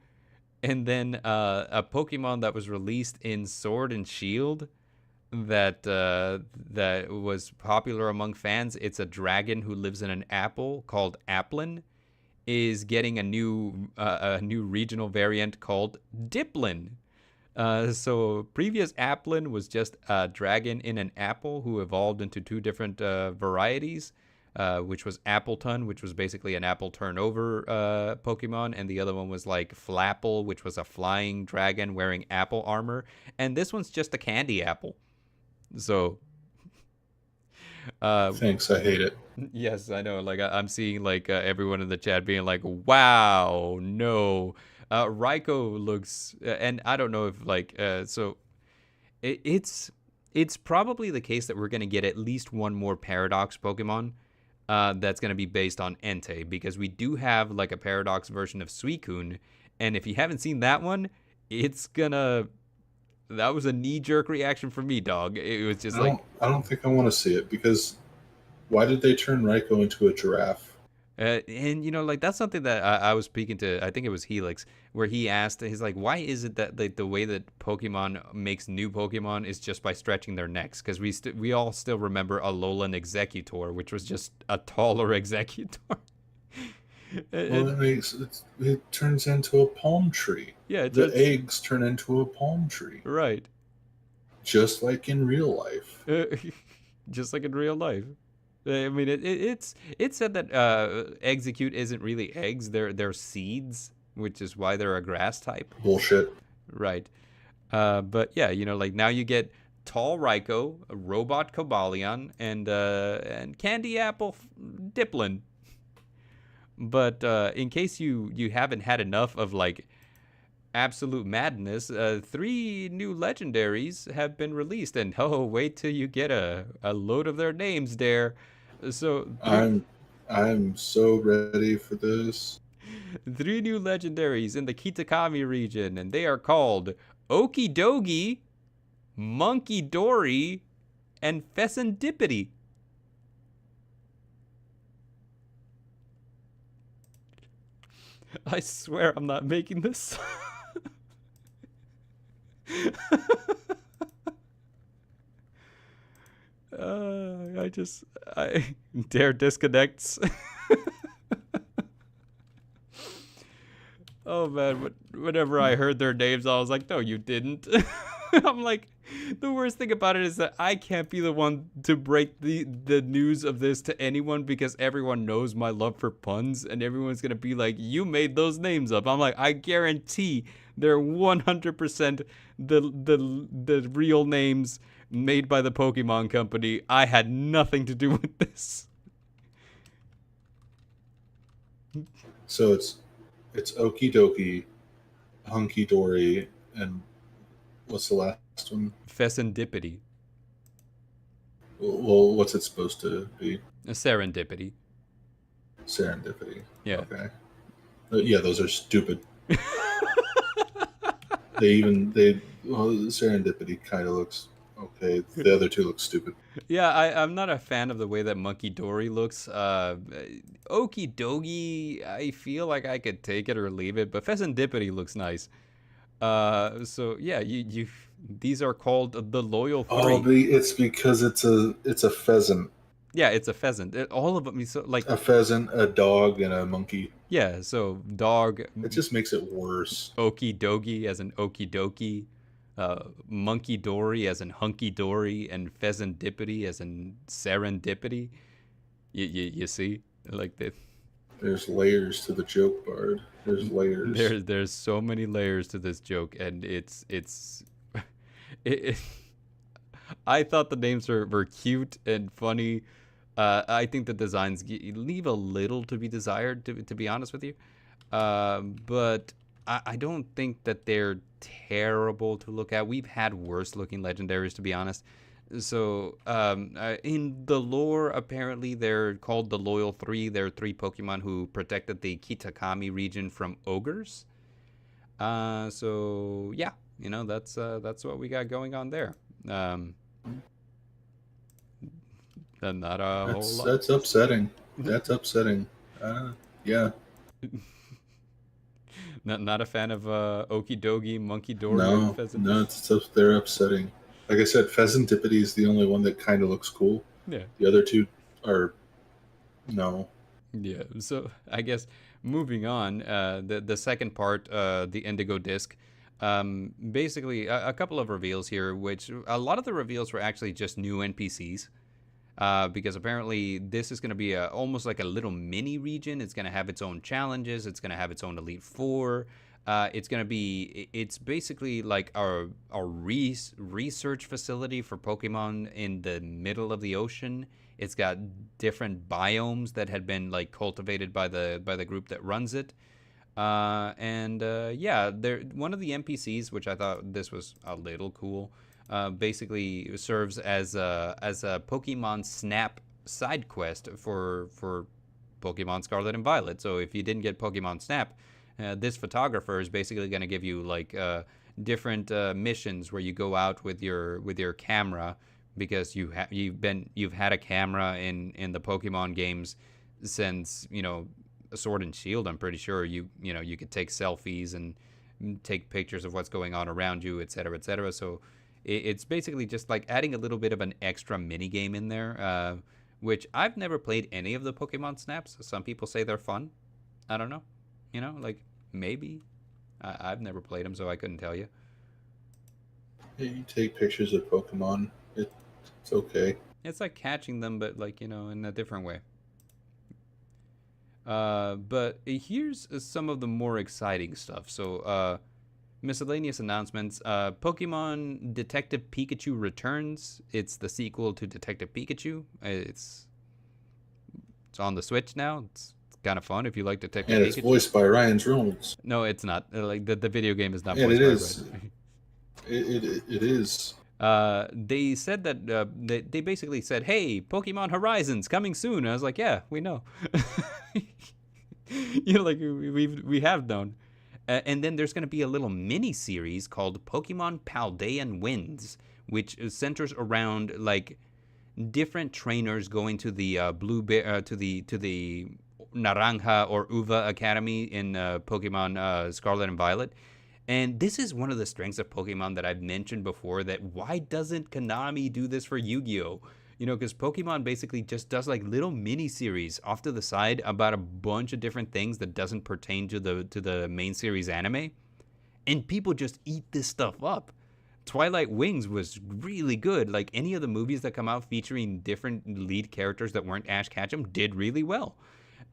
And then a Pokemon that was released in Sword and Shield that was popular among fans. It's a dragon who lives in an apple called Applin, is getting a new regional variant called Diplin. So previous Applin was just a dragon in an apple who evolved into two different varieties, which was Appleton, which was basically an apple turnover Pokemon, and the other one was like Flapple, which was a flying dragon wearing apple armor, and this one's just a candy apple. So Thanks, I hate it. yes, I know. Like I'm seeing like everyone in the chat being like, "Wow, no." Raikou looks, and I don't know if like so it's probably the case that we're gonna get at least one more Paradox Pokemon that's gonna be based on Entei, because we do have like a Paradox version of Suicune, and if you haven't seen that one, it's gonna. That was a knee-jerk reaction for me, dog. It was just like, I don't think I want to see it, because why did they turn Raikou into a giraffe? and like that's something that I was speaking to. I think it was Helix, where he asked, he's like, why is it that like the way that Pokemon makes new Pokemon is just by stretching their necks? Because we all still remember Alolan Executor, which was just a taller Executor. Well, it turns into a palm tree. Yeah, The eggs turn into a palm tree, right. just like in real life. Just like in real life. I mean, it's said that execute isn't really eggs; they're seeds, which is why they're a grass type. Bullshit. Right. But yeah, like now you get tall Raikou, a robot Cobalion, and Candy Apple Diplin. But in case you haven't had enough of like absolute madness, 3 new legendaries have been released, and oh, wait till you get a load of their names there. So I'm so ready for this. 3 new legendaries in the Kitakami region, and they are called Okidogi, Monkey Dory, and Fessendipity. I swear I'm not making this. I Dare disconnects. Oh man, whenever I heard their names, I was like, no, you didn't. I'm like, the worst thing about it is that I can't be the one to break the news of this to anyone because everyone knows my love for puns and everyone's gonna be like, you made those names up. I'm like, I guarantee they're 100% the real names made by the Pokemon Company. I had nothing to do with this. So it's Okie Dokie, Hunky Dory, and what's the last one? Pheasantipity. Well, what's it supposed to be? A serendipity. Serendipity. Yeah. Okay. Yeah, those are stupid. Well, Serendipity kind of looks okay. The other two look stupid. Yeah, I'm not a fan of the way that Monkey Dory looks. Okie Dogie, I feel like I could take it or leave it, but Pheasantipity looks nice. So yeah, you these are called the Loyal Three. Oh, it's because it's a pheasant. Yeah, it's a pheasant. All of them, so like a pheasant, a dog, and a monkey. Yeah, so dog. It just makes it worse. Okie Dogie as an Okie Dokie. Monkey Dory as in hunky dory, and Pheasantipity as in serendipity. You see, like that. There's layers to the joke, Bard. There's layers. There's so many layers to this joke, and it I thought the names were cute and funny. I think the designs leave a little to be desired, to be honest with you. But I don't think that they're terrible to look at. We've had worse looking legendaries, to be honest. So in the lore, apparently they're called the Loyal Three. They're three Pokemon who protected the Kitakami region from ogres. So yeah, that's what we got going on there. Not a whole lot. That's upsetting. That's upsetting. Yeah. Not a fan of Okie Dogie, Monkey Dory, no, Pheasant. No, they're upsetting. Like I said, Pheasantipity is the only one that kind of looks cool. Yeah. The other two are no. Yeah. So I guess moving on, the second part, the Indigo Disc. Basically, a couple of reveals here, which a lot of the reveals were actually just new NPCs. Because apparently this is going to be almost like a little mini region. It's going to have its own challenges. It's going to have its own Elite Four. It's basically like our research facility for Pokemon in the middle of the ocean. It's got different biomes that had been like cultivated by the group that runs it. Yeah, one of the NPCs, which I thought this was a little cool. Basically serves as a Pokemon Snap side quest for Pokemon Scarlet and Violet. So if you didn't get Pokemon Snap, this photographer is basically going to give you like different missions where you go out with your camera, because you've had a camera in the Pokemon games since Sword and Shield. I'm pretty sure you could take selfies and take pictures of what's going on around you, etc., etc. So it's basically just like adding a little bit of an extra mini game in there, which I've never played any of the Pokemon Snaps. Some people say they're fun. I don't know. Like maybe. I've never played them, so I couldn't tell you. Yeah, you take pictures of Pokemon. It's okay. It's like catching them, but like, in a different way. But here's some of the more exciting stuff. So, miscellaneous announcements. Pokemon Detective Pikachu returns. It's the sequel to Detective Pikachu. It's on the Switch now. It's kind of fun if you like Detective Pikachu. And it's voiced by Ryan Reynolds. No, it's not. Like the video game is not voiced by Ryan. It is. They said that they basically said, "Hey, Pokemon Horizons coming soon." I was like, "Yeah, we know." Like we have known. And then there's going to be a little mini series called Pokemon Paldean Winds, which centers around like different trainers going to the to the Naranja or Uva Academy in Pokemon Scarlet and Violet. And this is one of the strengths of Pokemon that I've mentioned before, that why doesn't Konami do this for Yu-Gi-Oh? Because Pokemon basically just does like little mini series off to the side about a bunch of different things that doesn't pertain to the main series anime, and people just eat this stuff up. Twilight Wings was really good. Like any of the movies that come out featuring different lead characters that weren't Ash Ketchum did really well.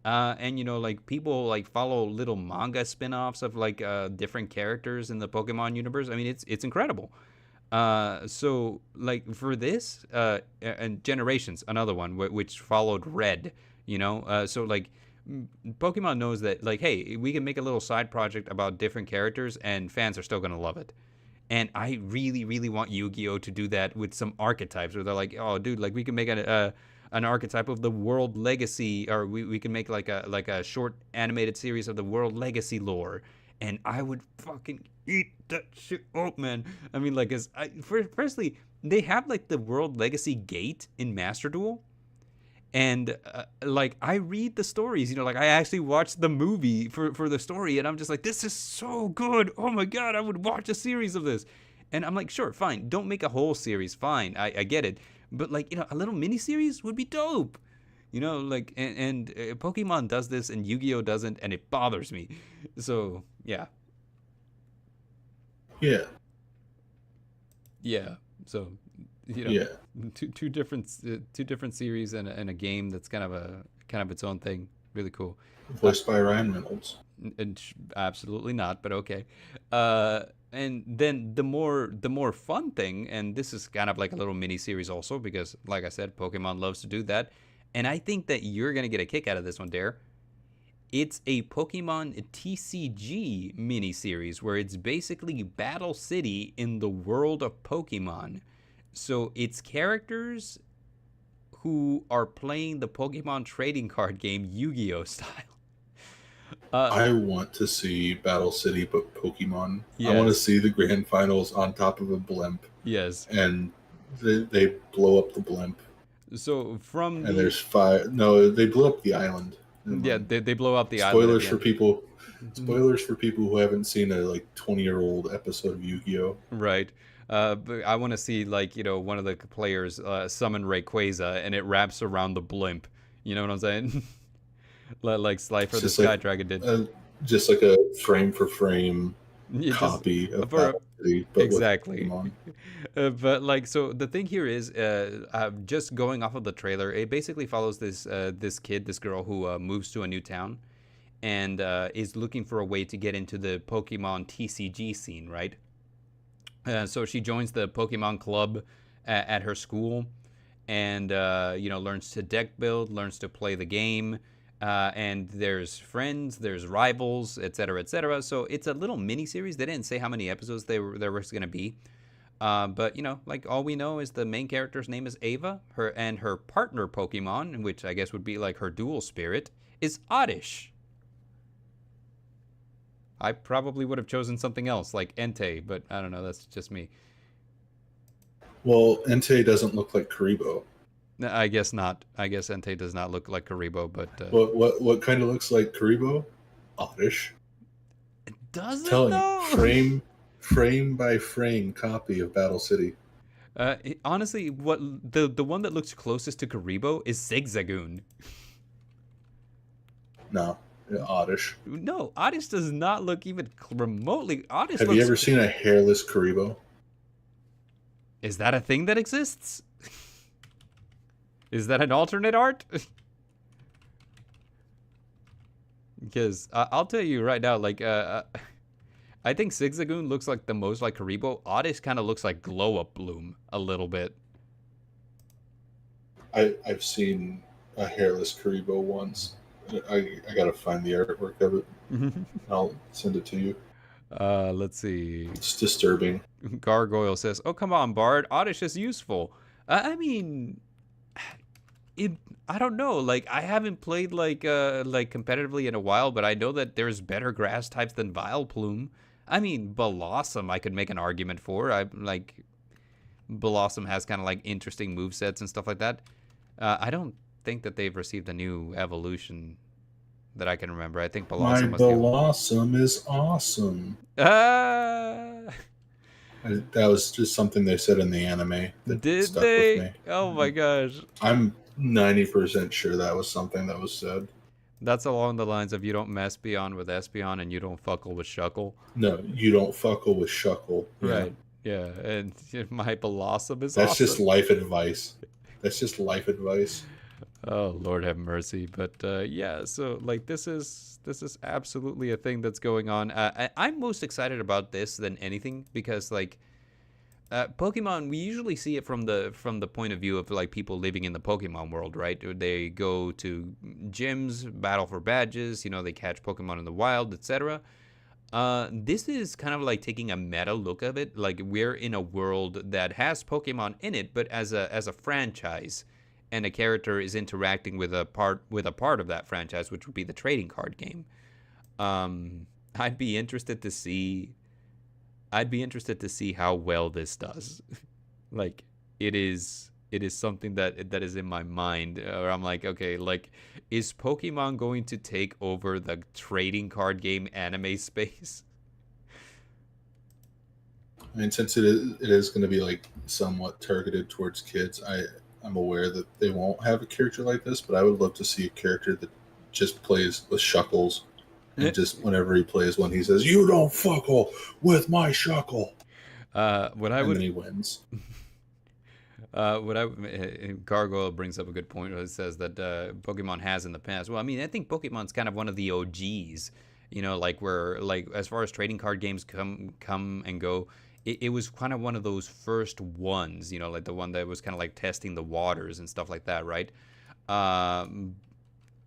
And like people like follow little manga spin-offs of like different characters in the Pokemon universe. I mean, it's incredible. So like for this, and Generations, another one which followed Red. So like Pokemon knows that like, hey, we can make a little side project about different characters, and fans are still gonna love it. And I really, really want Yu-Gi-Oh to do that with some archetypes, where they're like, oh, dude, like we can make an archetype of the World Legacy, or we can make like a short animated series of the World Legacy lore, and I would fucking eat that shit up, man. I mean, like, firstly, they have like the World Legacy gate in Master Duel, and like I read the stories, like I actually watched the movie for the story, and I'm just like, this is so good. Oh my god, I would watch a series of this. And I'm like, sure, fine, don't make a whole series, fine, I get it, but like a little mini series would be dope. Like, and Pokemon does this and Yu-Gi-Oh doesn't, and it bothers me. So yeah. Yeah. Yeah. So Yeah. two different series and a game that's kind of its own thing. Really cool. Voiced by Ryan Reynolds. And absolutely not, but okay. And then the more fun thing, and this is kind of like a little mini series also, because like I said, Pokemon loves to do that, and I think that you're gonna get a kick out of this one, Dare. It's a Pokemon TCG mini series where it's basically Battle City in the world of Pokemon. So it's characters who are playing the Pokemon trading card game Yu-Gi-Oh style. I want to see Battle City, but Pokemon. Yes. I want to see the grand finals on top of a blimp. Yes. And they blow up the blimp. So from and there's five. No, they blow up the island. Yeah, they blow up the spoilers island. For people. Spoilers for people who haven't seen a like 20-year-old episode of Yu-Gi-Oh. Right. But I want to see like one of the players summon Rayquaza, and it wraps around the blimp. You know what I'm saying? Like Slifer the Sky Dragon did. Just like a frame for frame copy of Battle City, but exactly. But like, so the thing here is, just going off of the trailer, it basically follows this girl who moves to a new town, and is looking for a way to get into the Pokemon TCG scene, right? So she joins the Pokemon club at her school, and learns to deck build, learns to play the game. And there's friends, there's rivals, etc., etc. So it's a little mini series. They didn't say how many episodes there was going to be, but like all we know is the main character's name is Ava. Her partner Pokemon, which I guess would be like her dual spirit, is Oddish. I probably would have chosen something else like Entei, but I don't know. That's just me. Well, Entei doesn't look like Karibo. I guess not. I guess Entei does not look like Karibo, but what kind of looks like Karibo? Oddish. It doesn't. Though? Frame by frame copy of Battle City. Honestly, what the one that looks closest to Karibo is Zigzagoon. No, Oddish. No, Oddish does not look even remotely. Oddish. Have you ever seen a hairless Karibo? Is that a thing that exists? Is that an alternate art? Because I'll tell you right now, like, I think Zigzagoon looks like the most like Karibo. Oddish kind of looks like Glow Up Bloom a little bit. I've seen a hairless Karibo once. I gotta find the artwork of it. I'll send it to you. Let's see. It's disturbing. Gargoyle says, "Oh come on, Bard. Oddish is useful." I mean, I don't know. Like I haven't played like competitively in a while, but I know that there's better grass types than Vileplume. I mean, Blossom I could make an argument for. I like Blossom has kind of like interesting movesets and stuff like that. I don't think that they've received a new evolution that I can remember. I think Blossom is awesome. That was just something they said in the anime that Did stuck with they? me. Oh my gosh. I'm 90% sure that was something that was said. That's along the lines of you don't mess beyond with Espeon and you don't fuckle with Shuckle. No, you don't fuckle with Shuckle. Yeah, Right. Yeah. And my Blossom is that's just awesome. life advice. That's just life advice. Oh Lord have mercy. But yeah, so like this is absolutely a thing that's going on. I'm most excited about this than anything because like Pokemon, we usually see it from the point of view of like people living in the Pokemon world, right? They go to gyms, battle for badges, they catch Pokemon in the wild, etc. This is kind of like taking a meta look of it. Like we're in a world that has Pokemon in it, but as a franchise, and a character is interacting with a part of that franchise, which would be the trading card game. I'd be interested to see. I'd be interested to see how well this does. Like it is something that is in my mind, or I'm like, okay, like is Pokemon going to take over the trading card game anime space? I mean, since it is going to be like somewhat targeted towards kids, I'm aware that they won't have a character like this, but I would love to see a character that just plays with Shuckles, and just whenever he plays one, he says, "You don't fuckle with my Shuckle," What I and then would he wins. Gargoyle brings up a good point. It says that Pokemon has in the past. Well, I mean, I think Pokemon's kind of one of the OGs. Like where like as far as trading card games come and go, it was kind of one of those first ones. Like the one that was kind of like testing the waters and stuff like that, right? Um,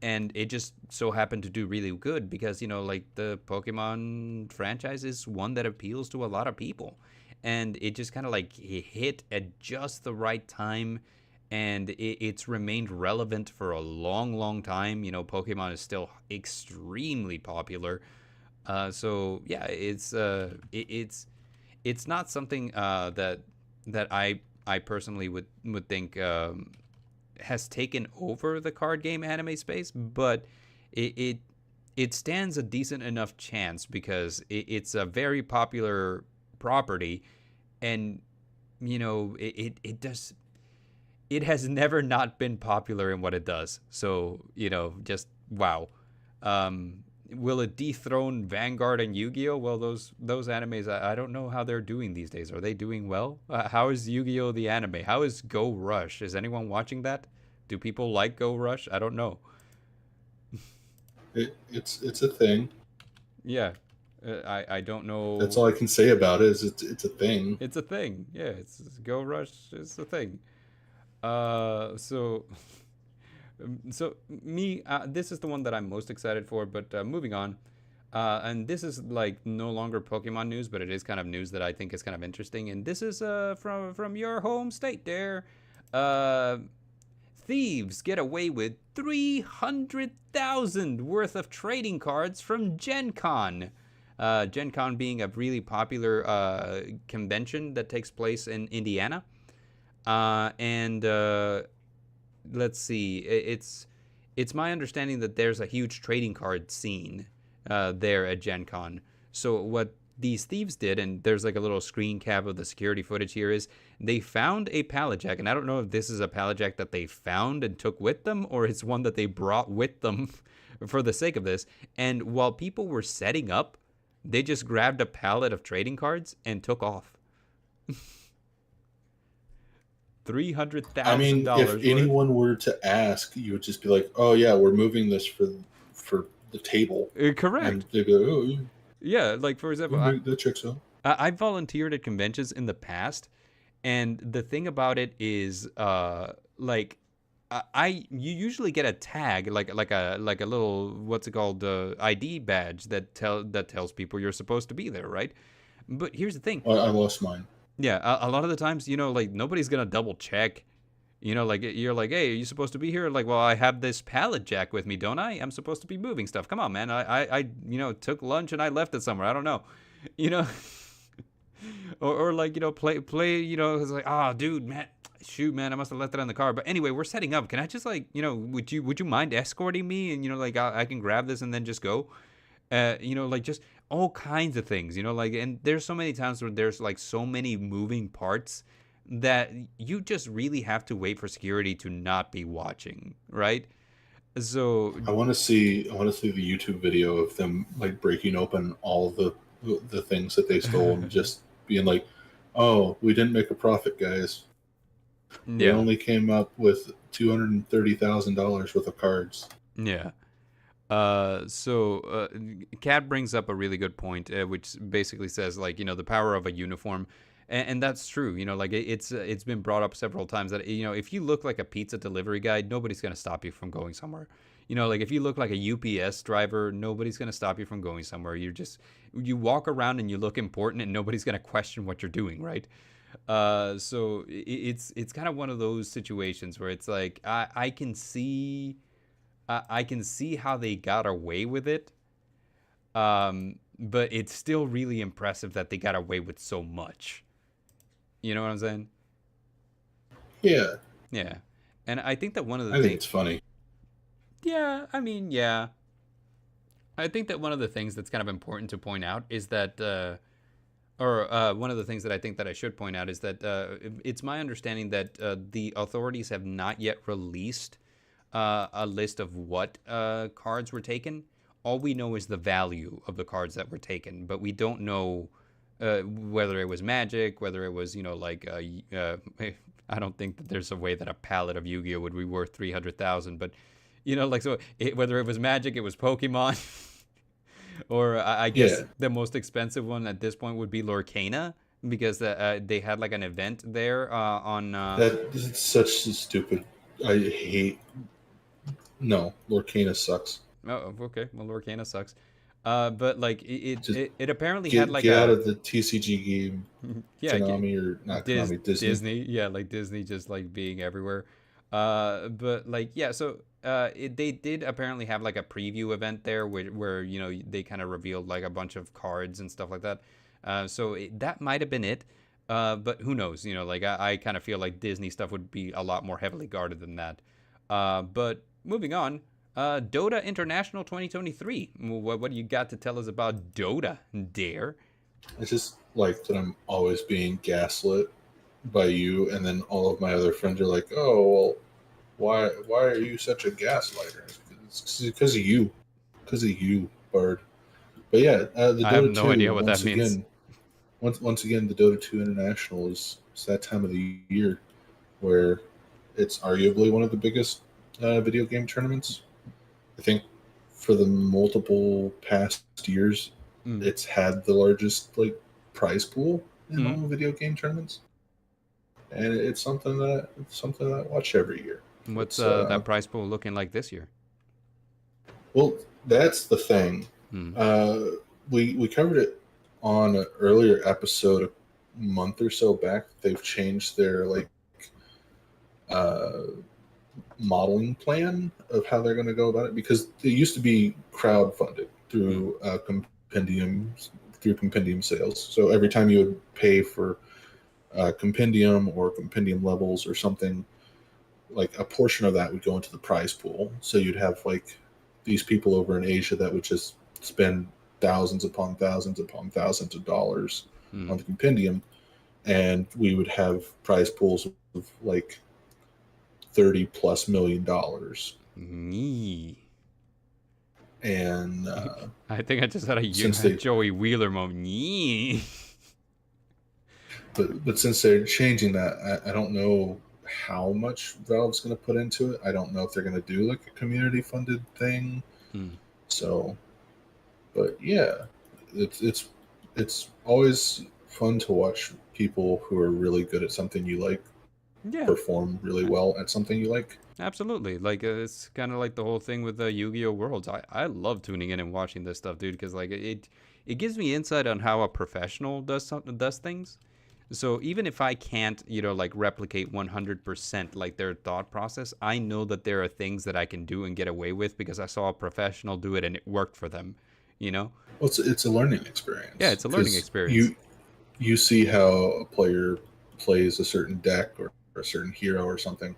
and it just so happened to do really good because like the Pokemon franchise is one that appeals to a lot of people, and it just kind of like hit at just the right time, and it's remained relevant for a long, long time. Pokemon is still extremely popular. So yeah, it's not something that I personally would think has taken over the card game anime space, but it it, it stands a decent enough chance because it's a very popular property, and it does it has never not been popular in what it does. So just wow. Um, will it dethrone Vanguard and Yu-Gi-Oh? Well, those animes, I don't know how they're doing these days. Are they doing well? How is Yu-Gi-Oh the anime? How is Go Rush? Is anyone watching that? Do people like Go Rush? I don't know. It's a thing. Yeah, I don't That's know. all I can say about it. Is it's a thing. It's a thing. Yeah, it's Go Rush. It's a thing. So me, this is the one that I'm most excited for. But moving on, and this is like no longer Pokemon news, but it is kind of news that I think is kind of interesting. And this is from your home state, there. Uh, Thieves get away with 300,000 worth of trading cards from Gen Con. Gen Con being a really popular convention that takes place in Indiana. And let's see, it's my understanding that there's a huge trading card scene there at Gen Con. So what these thieves did, and there's like a little screen cap of the security footage here, is they found a pallet jack, and I don't know if this is a pallet jack that they found and took with them, or it's one that they brought with them for the sake of this. And while people were setting up, they just grabbed a pallet of trading cards and took off. Three hundred I thousand mean, if dollars worth. anyone were to ask, you would just be like, "Oh yeah, we're moving this for the table," and Correct. they'd be like, "Oh, yeah, Yeah, like for example, I, that checks out." I volunteered at conventions in the past, and the thing about it is, like, you usually get a tag, like a little, what's it called, ID badge that tells people you're supposed to be there, right? But here's the thing. I lost mine. Yeah, a lot of the times, like nobody's gonna double check. Like you're like, hey, are you supposed to be here? Like, well, I have this pallet jack with me, don't I? I'm supposed to be moving stuff. Come on, man. I took lunch and I left it somewhere. I don't know, you know, or like, play. It's like, oh, dude, man, shoot, man, I must have left it in the car. But anyway, we're setting up. Can I just like, would you mind escorting me? And like, I can grab this and then just go. Like just all kinds of things, like, and there's so many times where there's like so many moving parts that you just really have to wait for security to not be watching, right? So I want to see the YouTube video of them like breaking open all the things that they stole and just being like, "Oh, we didn't make a profit, guys. We yeah, only came up with $230,000 worth of cards." yeah. So Kat brings up a really good point, which basically says, like, the power of a uniform, and that's true. Like, it's been brought up several times that, if you look like a pizza delivery guy, nobody's gonna stop you from going somewhere. Like, if you look like a UPS driver, nobody's gonna stop you from going somewhere. You walk around and you look important, and nobody's gonna question what you're doing, right? So it's kind of one of those situations where it's like, I can see how they got away with it, but it's still really impressive that they got away with so much. You know what I'm saying? Yeah, Yeah. And I think that one of the I think things, it's funny. yeah, I mean, yeah. I think that one of the things that's kind of important to point out is that, or one of the things that I think that I should point out is that it's my understanding that the authorities have not yet released a list of what cards were taken. All we know is the value of the cards that were taken, but we don't know whether it was magic, whether it was, like, I don't think that there's a way that a pallet of Yu-Gi-Oh would be worth 300,000, but like, so whether it was magic, it was Pokemon, or I guess Yeah, the most expensive one at this point would be Lorcana, because they had like an event there on. that is such a stupid. I hate. No, Lorcana sucks. Oh, okay. Well, Lorcana sucks. But like Just it apparently had like get out a of the TCG game, yeah, Konami or not Konami, Disney. Disney, yeah, like Disney just like being everywhere. But like, yeah, so they did apparently have like a preview event there where they kind of revealed like a bunch of cards and stuff like that. So that might have been it. But who knows? Like, I kind of feel like Disney stuff would be a lot more heavily guarded than that. But moving on, Dota International 2023. What do you got to tell us about Dota, Dare? I just like that I'm always being gaslit by you, and then all of my other friends are like, "Oh, well, why are you such a gaslighter?" It's because of you, Bard. But yeah, the I have Dota no idea two what that means. once again, the Dota 2 International is that time of the year where it's arguably one of the biggest video game tournaments. I think for the multiple past years, Mm. it's had the largest like prize pool in Mm. all video game tournaments, and it's something that I watch every year. What's It's that prize pool looking like this year? well, that's the thing. Mm. Uh, we covered it on an earlier episode a month or so back. They've changed their like uh, modeling plan of how they're going to go about it because it used to be crowd funded Mm. through compendium sales. So every time you would pay for compendium or compendium levels or something, like a portion of that would go into the prize pool. So you'd have like these people over in Asia that would just spend thousands upon thousands of dollars on Mm. the compendium, and we would have prize pools of like 30+ million dollars. Yee. And I think I just had since a they Joey Wheeler moment. Yee. but since they're changing that, I don't know how much Valve's going to put into it. I don't know if they're going to do like a community funded thing. Mm. So, but yeah, it's always fun to watch people who are really good at something you like Yeah, perform really well at something you like. absolutely. Like, it's kind of like the whole thing with the Yu-Gi-Oh Worlds. I love tuning in and watching this stuff, dude, because like it gives me insight on how a professional does things. So even if I can't, like, replicate 100% like their thought process, I know that there are things that I can do and get away with because I saw a professional do it and it worked for them, you know? Well, it's a learning Yeah, experience it's a learning because experience. you see how a player plays a certain deck or a certain hero or something,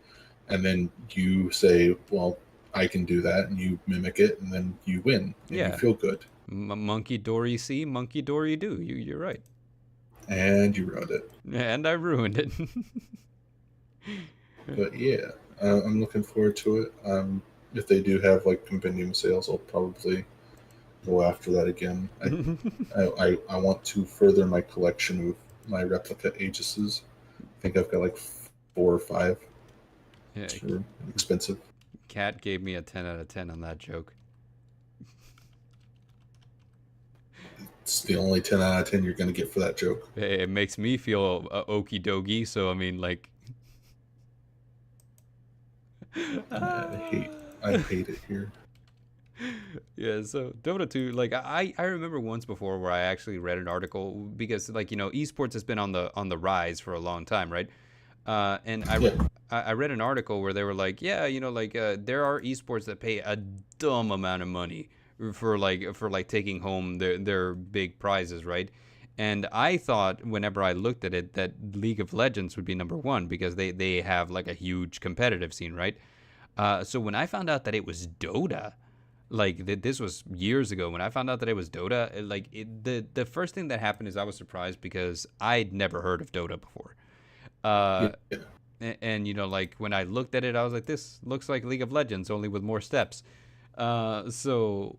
and then you say, "Well, I can do that," and you mimic it, and then you win, and you Yeah. feel good. Monkey Dory see, monkey Dory do. You're right. And you wrote it. And I ruined it. But yeah, I'm looking forward to it. If they do have like compendium sales, I'll probably go after that again. I want to further my collection of my replica Aegises. I think I've got like 4 or 5. Yeah, They're expensive. Cat gave me a 10 out of 10 on that joke. It's the only 10 out of 10 you're going to get for that joke. It makes me feel okie dokie. So I mean, like, I hate it here. Yeah, so Dota 2, like I remember once before where I actually read an article because like esports has been on the rise for a long time, right? And Yeah. I read an article where they were like, yeah, like there are esports that pay a dumb amount of money for taking home their big prizes, right? And I thought whenever I looked at it that League of Legends would be number one because they have like a huge competitive scene, right? So when I found out that it was Dota, like this was years ago when I found out that it was Dota, the first thing that happened is I was surprised because I'd never heard of Dota before. Uh, Yeah. and like when I looked at it, I was like, this looks like League of Legends only with more steps. So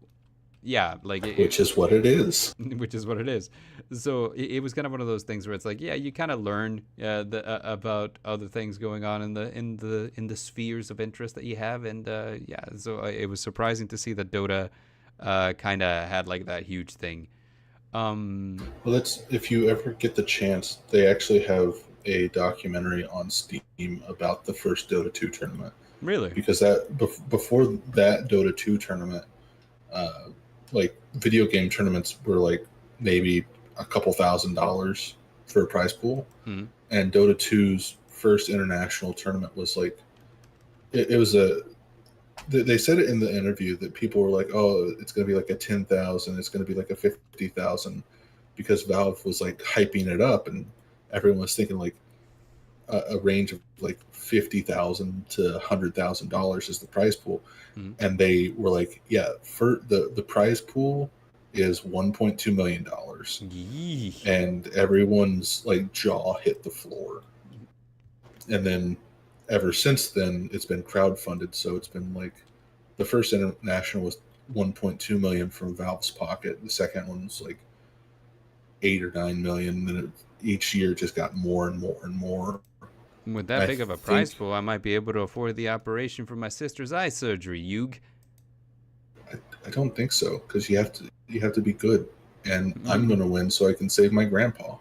yeah, like Which is what it is. which is what it is. So it was kind of one of those things where it's like, yeah, you kind of learn about other things going on in the spheres of interest that you have, and yeah, so it was surprising to see that Dota kind of had like that huge thing. Well, that's if you ever get the chance, they actually have a documentary on Steam about the first Dota 2 tournament. Really? Because before that Dota 2 tournament, uh, like video game tournaments were like maybe a couple $1,000s for a prize pool, Hmm. and Dota 2's first international tournament was like it was a. They said it in the interview that people were like, "Oh, it's going to be like a 10,000. It's going to be like a 50,000," because Valve was like hyping it up, and everyone was thinking like a range of like 50,000 to $100,000 is the prize pool, Hmm. and they were like, "Yeah, for the prize pool is $1.2 million," Yee. and everyone's like jaw hit the floor. And then ever since then, it's been crowdfunded, so it's been like the first international was 1.2 million from Valve's pocket. The second one was like 8 or 9 million. Then each year just got more and more and more. With that I big of a prize think pool, I might be able to afford the operation for my sister's eye surgery. Yug. I don't think so because you have to be good, and I'm gonna win so I can save my grandpa.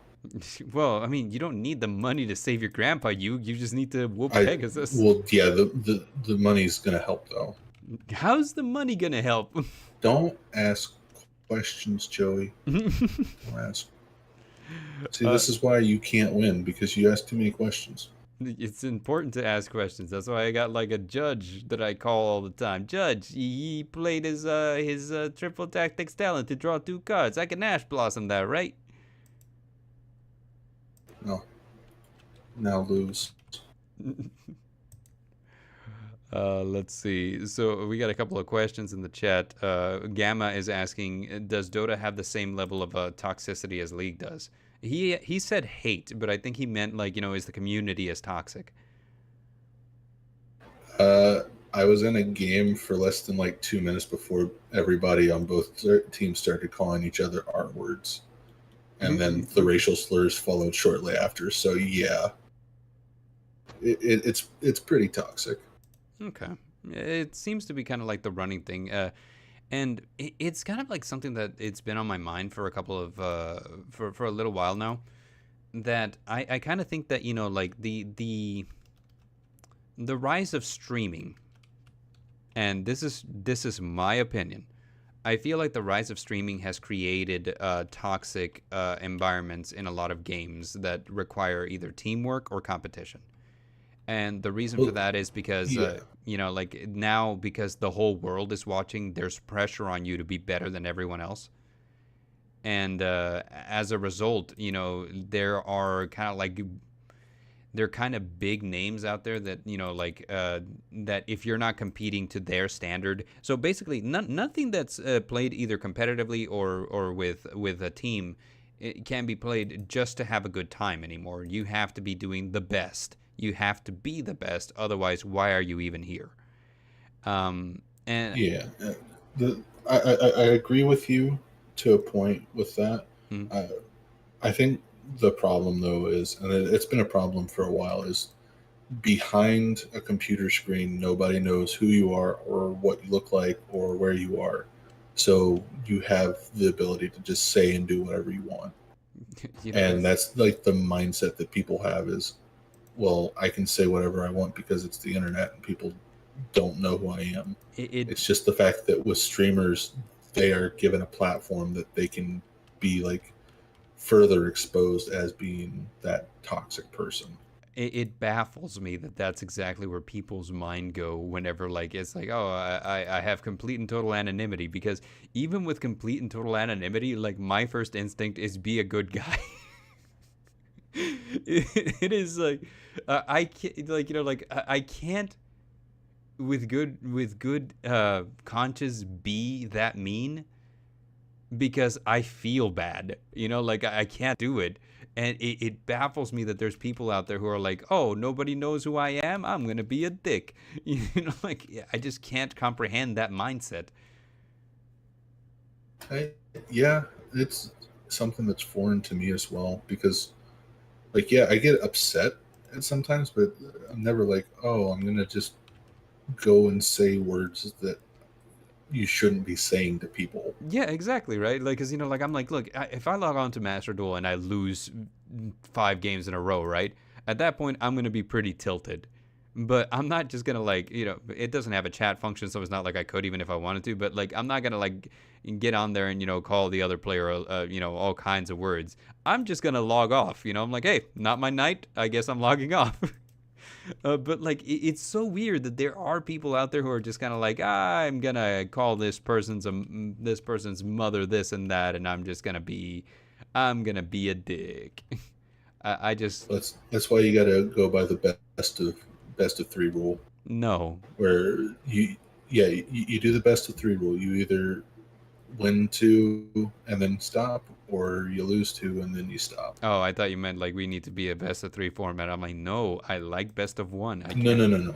Well, I mean, you don't need the money to save your grandpa, Yug. You just need to whoop I Pegasus. well, yeah, the money's gonna help though. How's the money gonna help? Don't ask questions, Joey. Don't ask. See, uh, this is why you can't win because you ask too many questions. it's important to ask questions. That's why I got like a judge that I call all the time. Judge, he played his triple tactics talent to draw 2 cards. I can Ash Blossom that, right? No, now lose. Let's see. So we got a couple of questions in the chat. Gama is asking, does Dota have the same level of toxicity as League does? He said hate, but I think he meant like, is the community as toxic? I was in a game for less than like 2 minutes before everybody on both teams started calling each other R words, and then the racial slurs followed shortly after. So yeah, it's pretty toxic. Okay. It seems to be kind of like the running thing. And it's kind of like something that it's been on my mind for a couple of for a little while now. That I kind of think that like the rise of streaming, and this is my opinion. I feel like the rise of streaming has created toxic environments in a lot of games that require either teamwork or competition. And the reason for Well, that is because, yeah. like now, because the whole world is watching, there's pressure on you to be better than everyone else. And as a result, there are kind of like they're kind of big names out there that like that if you're not competing to their standard, so basically nothing that's played either competitively or with a team, it can be played just to have a good time anymore. You have to be doing the best. You have to be the best. Otherwise, why are you even here? And Yeah, I agree with you to a point with that. mm, Uh, I think the problem though is, and it's been a problem for a while, is behind a computer screen, nobody knows who you are or what you look like or where you are. So you have the ability to just say and do whatever you want. And that's that's like the mindset that people have is, well, I can say whatever I want because it's the internet and people don't know who I am. it It's just the fact that with streamers, they are given a platform that they can be like further exposed as being that toxic person. it baffles me that that's exactly where people's mind go whenever like it's like, oh, I have complete and total anonymity, because even with complete and total anonymity, like my first instinct is be a good guy. It is like I can't, like like I can't with good conscience be that mean, because I feel bad. Like I can't do it. And it baffles me that there's people out there who are like, oh, nobody knows who I am, I'm going to be a dick. Like, yeah, I just can't comprehend that mindset. I, yeah, it's something that's foreign to me as well because, like, yeah, I get upset at sometimes, but I'm never like, oh, I'm gonna just go and say words that you shouldn't be saying to people. Yeah, exactly, right? Like, because, like, I'm like, look, if I log on to Master Duel and I lose 5 games in a row, right? At that point, I'm going to be pretty tilted. But I'm not just going to, like, it doesn't have a chat function, so it's not like I could even if I wanted to. But, like, I'm not going to, like, get on there and, call the other player, all kinds of words. I'm just going to log off. I'm like, hey, not my night. I guess I'm logging off. But like, it's so weird that there are people out there who are just kind of like, I'm gonna call this person's mother this and that, and I'm gonna be a dick. I just That's why you got to go by the best of 3 rule, no. where you do the best of 3 rule. You either win 2 and then stop, or you lose 2 and then you stop. Oh, I thought you meant like we need to be a best of three format. I'm like, no, I like best of one. I No, can't. no, no, no.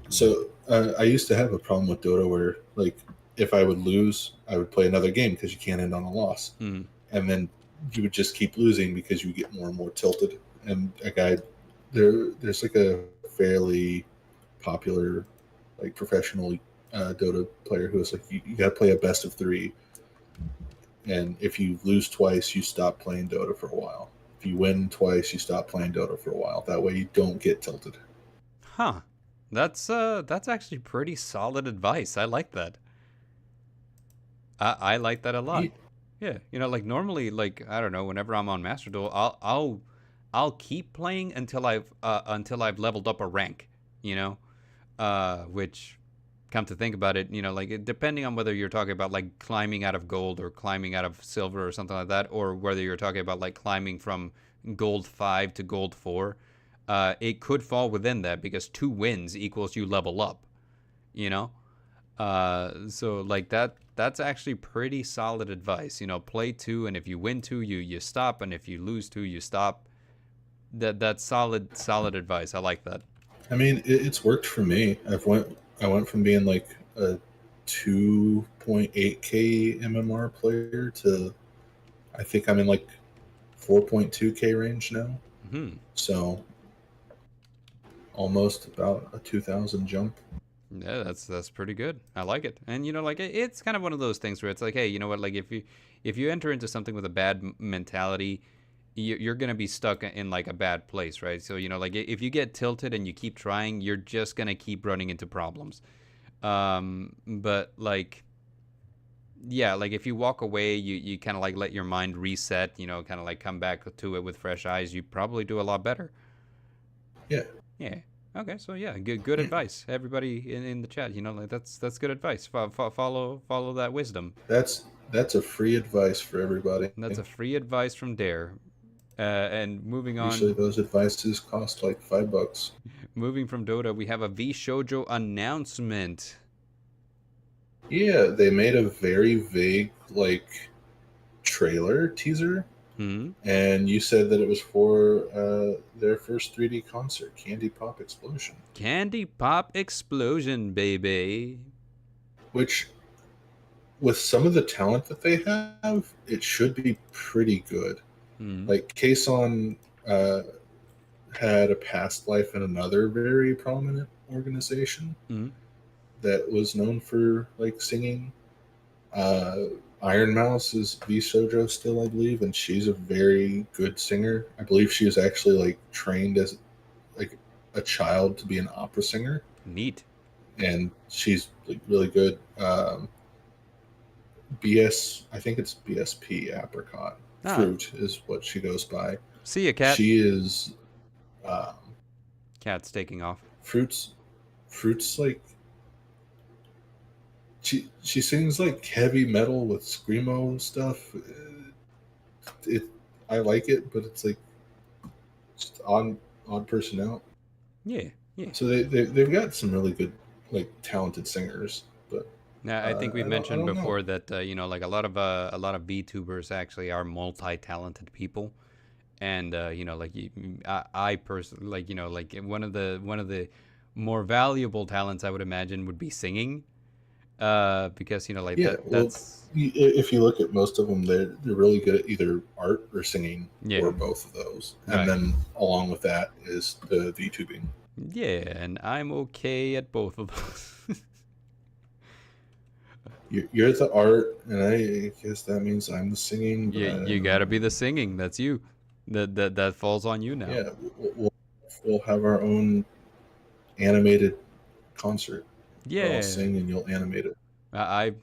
So I used to have a problem with Dota where, like, if I would lose, I would play another game because you can't end on a loss, Mm. and then you would just keep losing because you get more and more tilted. And a guy, there's like a fairly popular, like, professional Dota player who was like, you got to play a best of 3, and if you lose twice, you stop playing Dota for a while. If you win twice, you stop playing Dota for a while. That way, you don't get tilted. Huh. That's actually pretty solid advice. I like that. I like that a lot. Yeah. Yeah, like normally, like I don't know, whenever I'm on Master Duel, I'll keep playing until I've leveled up a rank, which, come to think about it, like depending on whether you're talking about like climbing out of gold or climbing out of silver or something like that, or whether you're talking about like climbing from gold 5 to gold 4, it could fall within that because 2 wins equals you level up, you know. So like that's actually pretty solid advice. Play 2, and if you win 2, you stop, and if you lose 2, you stop. That's solid advice. I like that. I mean, it's worked for me. I went from being like a 2.8k MMR player to, I think I'm in like 4.2k range now. Hmm. So almost about a 2,000 jump. Yeah, that's pretty good. I like it. And like it's kind of one of those things where it's like, hey, you know what? Like if you enter into something with a bad mentality, you're gonna be stuck in like a bad place, right? So like if you get tilted and you keep trying, you're just gonna keep running into problems. But like, yeah, like if you walk away, you kind of like let your mind reset, kind of like come back to it with fresh eyes, you probably do a lot better. Yeah. Yeah. Okay. So yeah, good Yeah. advice, everybody in the chat. Like that's good advice. Follow that wisdom. That's a free advice for everybody. That's a free advice from Dare. And moving Usually on, those advices cost like $5. moving from Dota, we have a V Shoujo announcement. Yeah, they made a very vague like trailer teaser, Hmm? and you said that it was for their first 3D concert, Candy Pop Explosion, Candy Pop Explosion, baby. which with some of the talent that they have, it should be pretty good. Hmm? Like Kason uh, had a past life in another very prominent organization Hmm? that was known for like singing. Uh, Iron Mouse is V Shoujo still, I believe, and she's a very good singer. I believe she was actually like trained as like a child to be an opera singer, Neat. and she's like really good. BS, I think it's BSP Apricot Ah, Fruit is what she goes by. see ya, cat. She is um, Cat's taking off. fruits. Fruits like she sings like heavy metal with screamo stuff. It I like it, but it's like just odd personnel. Yeah, yeah. So they've got some really good like talented singers, but Now, I think we've I mentioned don't know. before that like a lot of VTubers actually are multi-talented people, and like I personally like like one of the more valuable talents I would imagine would be singing, because like Yeah, well, that's if you look at most of them, they're really good at either art or singing yeah, or both of those. And right, then along with that is the VTubing. yeah, and I'm okay at both of those. You're the art, and I guess that means I'm the singing. But Yeah, I you don't gotta be know. the singing. That's you. That falls on you now. Yeah, we'll have our own animated concert where I'll Yeah, sing and you'll animate it. I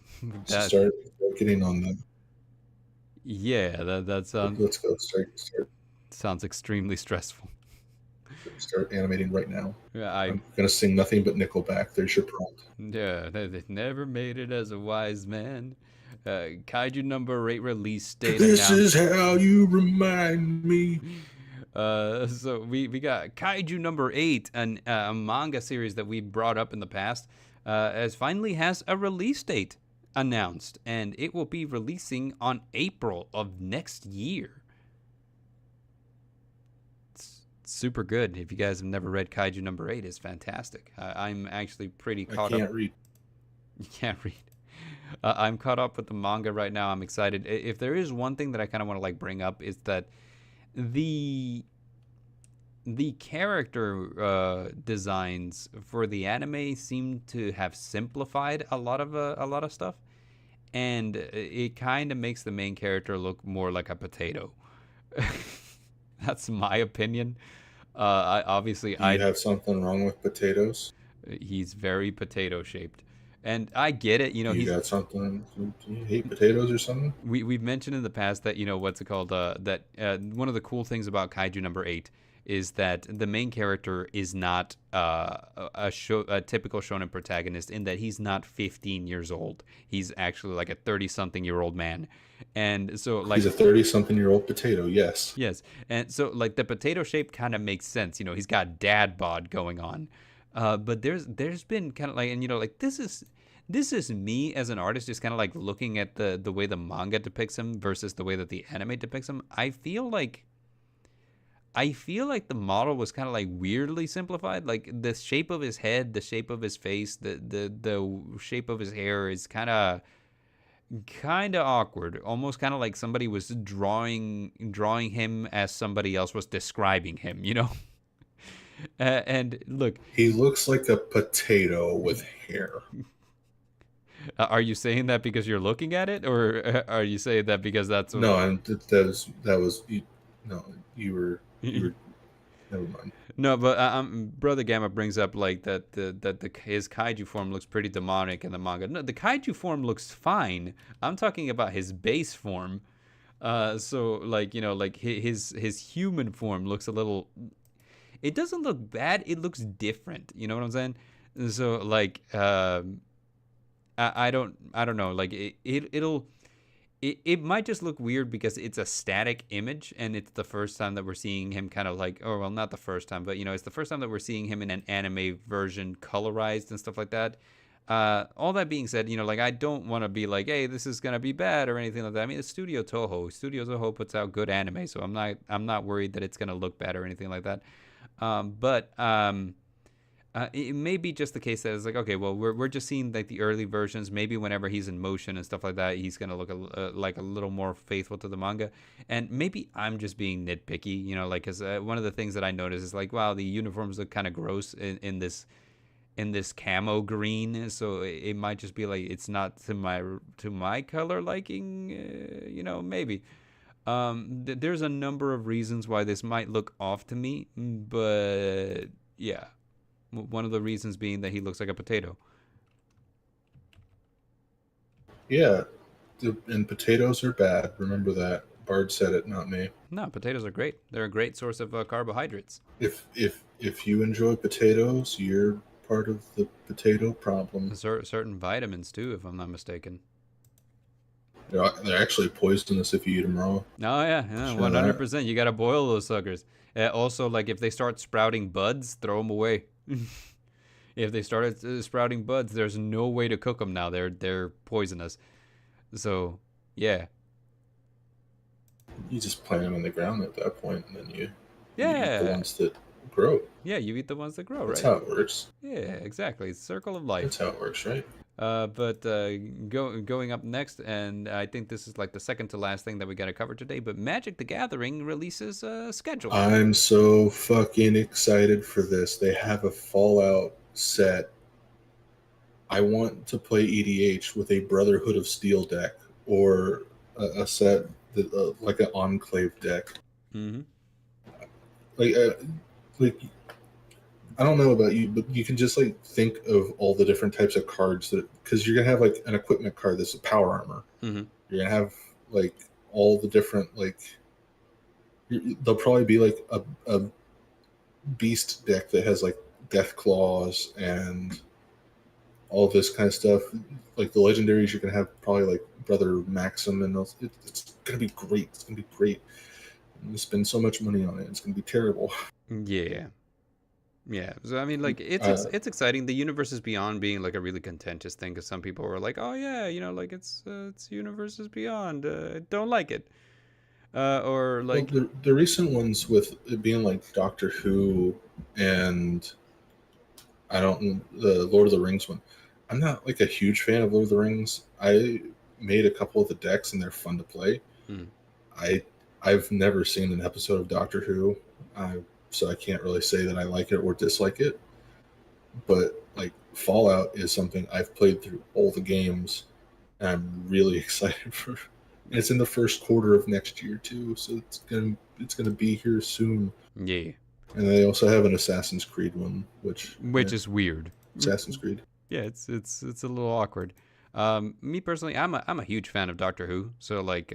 So that start getting on that. yeah, that Let's go. sounds extremely stressful. Start animating right now. Yeah, I I'm gonna sing nothing but Nickelback. There's your prompt. yeah, they never made it as a wise man. Kaiju number 8 release date This is announced. how you remind me. So we got Kaiju number 8, a manga series that we brought up in the past, as finally has a release date announced, and it will be releasing on April of next year. It's super good. If you guys have never read Kaiju number 8, it's fantastic. I'm actually pretty I caught up. can't read. You can't read. I'm caught up with the manga right now. I'm excited. If there is one thing that I kind of want to like bring up is that the the character designs for the anime seem to have simplified a lot of stuff, and it kind of makes the main character look more like a potato. That's my opinion. I obviously Do you I have something wrong with potatoes? he's very potato shaped, and I get it. Do you got something? Do you hate potatoes or something? We've mentioned in the past that what's it called, that one of the cool things about Kaiju number 8 is that the main character is not a typical shonen protagonist, in that he's not 15 years old. He's actually like a 30 something year old man, and so He's like a 30-something-year-old potato. Yes. yes, and so like the potato shape kind of makes sense. He's got dad bod going on, but there's been kind of like, and like this is me as an artist just kind of like looking at the way the manga depicts him versus the way that the anime depicts him. I feel like the model was kind of like weirdly simplified. Like the shape of his head, the shape of his face, the shape of his hair is kind of awkward. Almost kind of like somebody was drawing him as somebody else was describing him. And look, He looks like a potato with hair. are you saying that because you're looking at it, or are you saying that because that's what? No, and that was you, no. You were never mind. No, but Brother Gamma brings up like that his kaiju form looks pretty demonic in the manga. No, the kaiju form looks fine. I'm talking about his base form. So like like his human form looks a little. It doesn't look bad. It looks different. You know what I'm saying? So like I don't know. Like it'll it might just look weird because it's a static image and it's the first time that we're seeing him kind of like, or well, not the first time, but it's the first time that we're seeing him in an anime version colorized and stuff like that. All that being said, like I don't want to be like, hey, this is gonna be bad or anything like that. I mean, it's Studio Toho. Studio Toho puts out good anime, so I'm not worried that it's gonna look bad or anything like that. But it may be just the case that it's like, okay, well, we're just seeing like the early versions. Maybe whenever he's in motion and stuff like that, he's gonna look like a little more faithful to the manga. And maybe I'm just being nitpicky, like because one of the things that I noticed is like, wow, the uniforms look kind of gross in this camo green. So it might just be like it's not to my color liking, maybe. There's a number of reasons why this might look off to me, but yeah. One of the reasons being that he looks like a potato. Yeah, and potatoes are bad. Remember that. Bard said it, not me. No, potatoes are great. They're a great source of carbohydrates. If you enjoy potatoes, you're part of the potato problem. Certain vitamins too, if I'm not mistaken. They're actually poisonous if you eat them raw. Oh yeah, Did you know that? 100%. You gotta boil those suckers. Also, like if they start sprouting buds, throw them away. If they started sprouting buds, there's no way to cook them now. They're poisonous. So yeah, You just plant them in the ground at that point, and then you eat the yeah, ones that grow. yeah. You eat the ones that grow, That's right? how it works. Yeah, exactly. It's circle of life. That's how it works, right? Going up next, and I think this is like the second to last thing that we got to cover today. But Magic the Gathering releases a schedule. I'm so fucking excited for this. They have a Fallout set. I want to play EDH with a Brotherhood of Steel deck or a set that like an Enclave deck. Mm-hmm. Like, like I don't know about you, but you can just like think of all the different types of cards that because you're gonna have like an equipment card that's a power armor. Mm-hmm. You're gonna have like all the different like. There'll probably be like a beast deck that has like death claws and all this kind of stuff. Like the legendaries, you're gonna have probably like Brother Maxim, and it's gonna be great. It's gonna be great. I'm gonna spend so much money on it. It's gonna be terrible. Yeah. Yeah, so I mean, like it's exciting. The universe is beyond being like a really contentious thing because some people were like, "Oh yeah, like it's universes beyond. Don't like it." Or Well, like, the recent ones with it being like Doctor Who and I don't the Lord of the Rings one. I'm not like a huge fan of Lord of the Rings. I made a couple of the decks and they're fun to play. hmm, I I've never seen an episode of Doctor Who, so I can't really say that I like it or dislike it. But like Fallout is something I've played through all the games, and I'm really excited for. And it's in the first quarter of next year too, so it's gonna be here soon. yeah, And they also have an Assassin's Creed one, which which is weird. Assassin's Creed. Yeah, it's a little awkward. Me personally, I'm a huge fan of Doctor Who, so like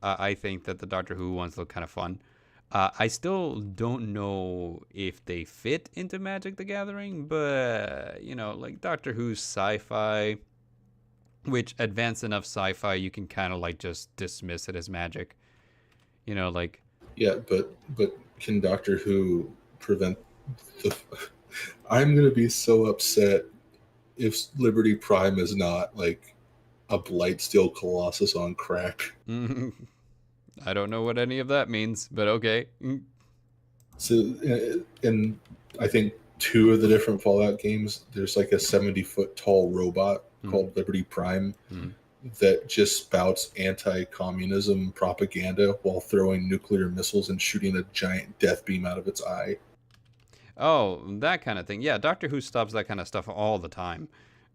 I think that the Doctor Who ones look kind of fun. I still don't know if they fit into Magic the Gathering, but like Doctor Who's sci-fi, which advanced enough sci-fi, you can kind of like just dismiss it as magic. Like Yeah, but can Doctor Who prevent the? I'm gonna be so upset if Liberty Prime is not like a Blightsteel Colossus on crack. I don't know what any of that means, but okay. So, in I think two of the different Fallout games, there's like a 70-foot tall robot called Liberty Prime Mm. that just spouts anti-communism propaganda while throwing nuclear missiles and shooting a giant death beam out of its eye. Oh, that kind of thing. Yeah, Doctor Who stops that kind of stuff all the time.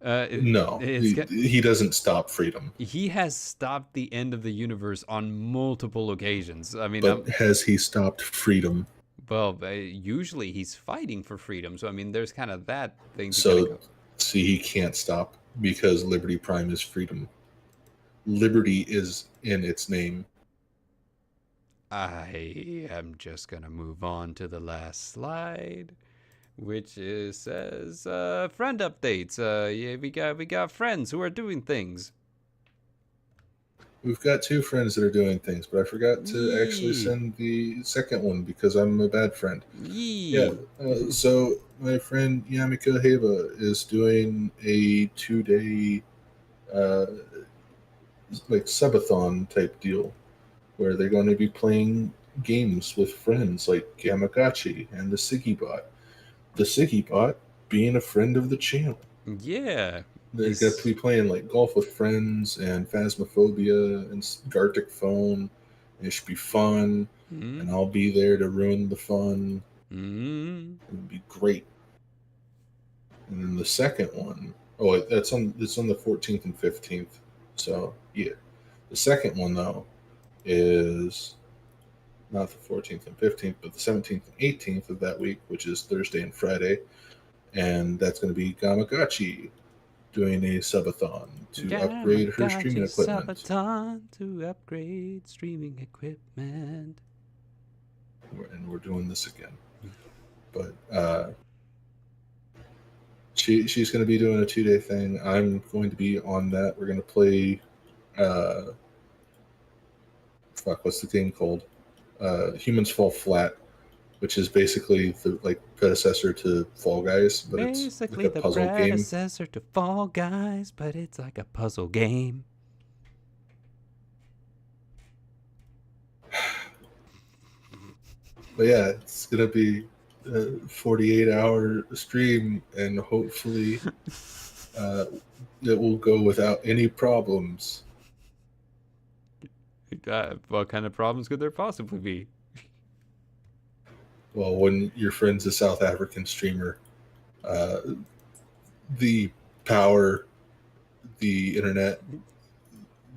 No, It's he doesn't stop freedom. he has stopped the end of the universe on multiple occasions. I mean, But has he stopped freedom? well, usually he's fighting for freedom. So I mean, there's kind of that thing to kind of So, go. see, he can't stop because Liberty Prime is freedom. Liberty is in its name. I am just gonna move on to the last slide, which says friend updates. Yeah, we got friends who are doing things. we've got two friends that are doing things, but I forgot to actually Yee. send the second one because I'm a bad friend. Yeah. Yee. So my friend Yamika Heba is doing a 2 day uh, like subathon type deal where they're going to be playing games with friends like Gamagachi and the Siggy Bot. The Siggy Bot being a friend of the channel. Yeah. They're going to be It's playing like Golf with Friends and Phasmophobia and Gartic Phone. And it should be fun, and mm, I'll be there to ruin the fun. mm, It'll be great. And then the second one, oh, it's on the 14th and 15th. So yeah, the second one though is not the 14th and 15th, but the 17th and 18th of that week, which is Thursday and Friday, and that's going to be Gamagachi doing a subathon to upgrade her streaming Gamagotchi equipment. Sabaton to upgrade streaming equipment. And we're doing this again. But she's going to be doing a 2 day thing. I'm going to be on that. We're going to play. Uh, Fuck, what's the game called? Humans Fall Flat, which is basically the like predecessor to Fall Guys, but it's like Basically a the puzzle game. predecessor to Fall Guys, but it's like a puzzle game. But yeah, it's gonna be a 48-hour stream, and hopefully it will go without any problems. What kind of problems could there possibly be? Well, when your friend's a South African streamer, uh, the power, the internet,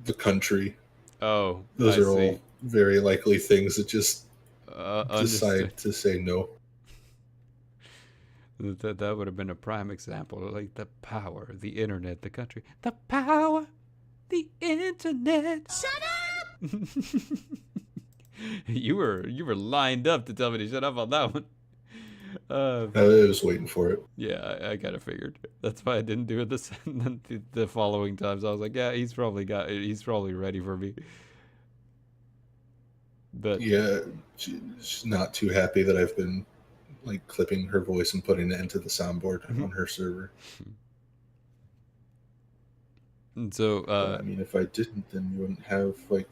the country, Oh, those I are all see. very likely things that just Understood. decide to say no. That would have been a prime example, like the power, the internet, the country, the power, the internet. Shut up! You were lined up to tell me to shut up on that one. I was waiting for it. Yeah, I kind of figured. That's why I didn't do it the following times. I was like, yeah, he's probably ready for me. But Yeah, she's not too happy that I've been like clipping her voice and putting it into the soundboard on her server. so But I mean, if I didn't, then you wouldn't have like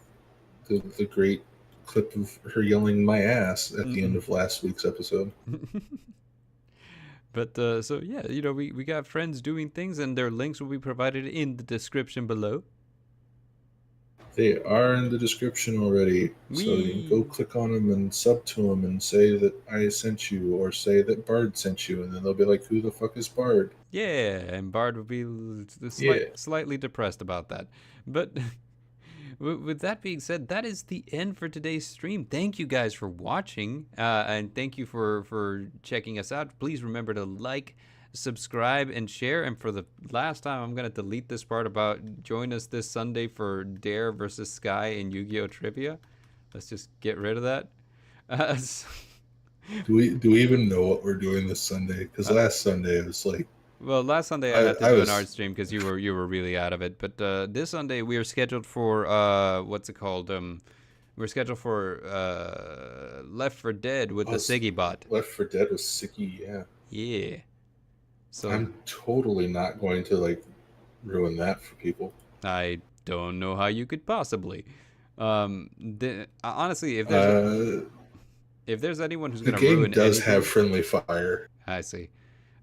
the great clip of her yelling my ass at the end of last week's episode. But so yeah, we got friends doing things, and their links will be provided in the description below. They are in the description already, so you can go We click on them and sub to them and say that I sent you, or say that Bard sent you, and then they'll be like, "Who the fuck is Bard?" Yeah, and Bard would be Yeah. slightly depressed about that. But with that being said, that is the end for today's stream. Thank you guys for watching, and thank you for checking us out. Please remember to like, subscribe, and share. And for the last time, I'm gonna delete this part about join us this Sunday for Dare versus Sky in Yu-Gi-Oh trivia. Let's just get rid of that. Uh, Do we even know what we're doing this Sunday? Because last Sunday it was like Well, last Sunday I had to I do an art was stream because you were really out of it. But this Sunday we are scheduled for what's it called? We're scheduled for Left for Dead with the Siggy bot. Left for Dead with Sicky. Yeah, Yeah. So I'm totally not going to like ruin that for people. I don't know how you could possibly. Honestly, if there's anyone who's The gonna game ruin does have anything, friendly fire. I see.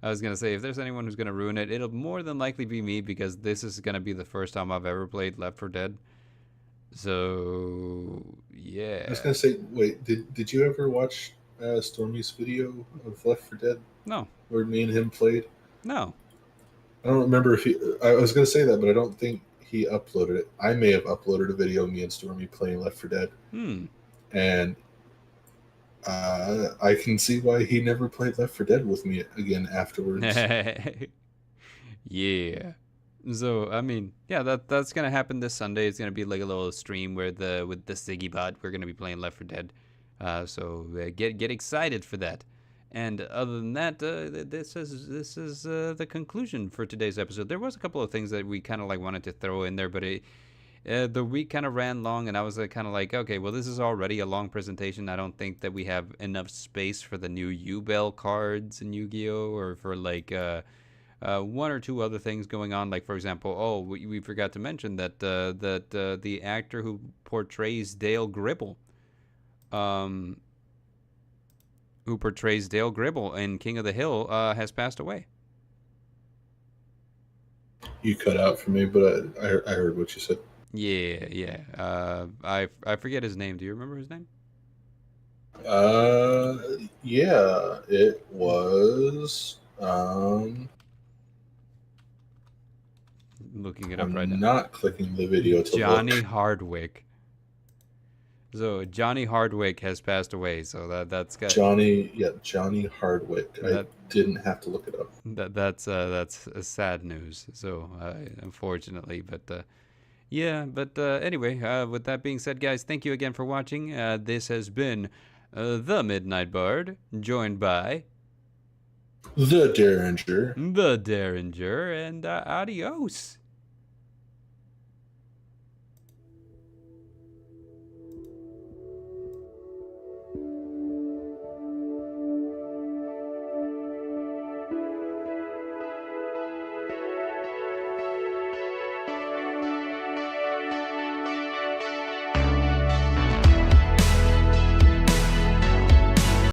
I was gonna say if there's anyone who's gonna ruin it, it'll more than likely be me because this is gonna be the first time I've ever played Left 4 Dead. So I was yeah. gonna say, wait, did you ever watch Stormy's video of Left for Dead No, where me and him played? no. I don't remember if he. I was gonna say that, but I don't think he uploaded it. I may have uploaded a video of me and Stormy playing Left for Dead, and I can see why he never played Left for Dead with me again afterwards. Yeah. So I mean, yeah, that's gonna happen this Sunday. It's gonna be like a little stream where with the Siggy bot we're gonna be playing Left 4 Dead. So get excited for that. And other than that, this is the conclusion for today's episode. There was a couple of things that we kind of like wanted to throw in there, but the week kind of ran long, and I was kind of like, okay, well, this is already a long presentation. I don't think that we have enough space for the new U-Bell cards in Yu-Gi-Oh, or for like one or two other things going on. Like, for example, oh, we forgot to mention that the actor who portrays Dale Gribble, um, in King of the Hill, has passed away. You cut out for me, but I heard what you said. Yeah. I forget his name. Do you remember his name? Yeah, it was. Looking it up right I'm now. not clicking the video to Johnny look. Hardwick. So Johnny Hardwick has passed away. So that's got Johnny Hardwick. I that didn't have to look it up. that's sad news. So unfortunately, but yeah. But anyway, with that being said, guys, thank you again for watching. This has been the Midnight Bard, joined by The Dareinger. the Dareinger, and adios.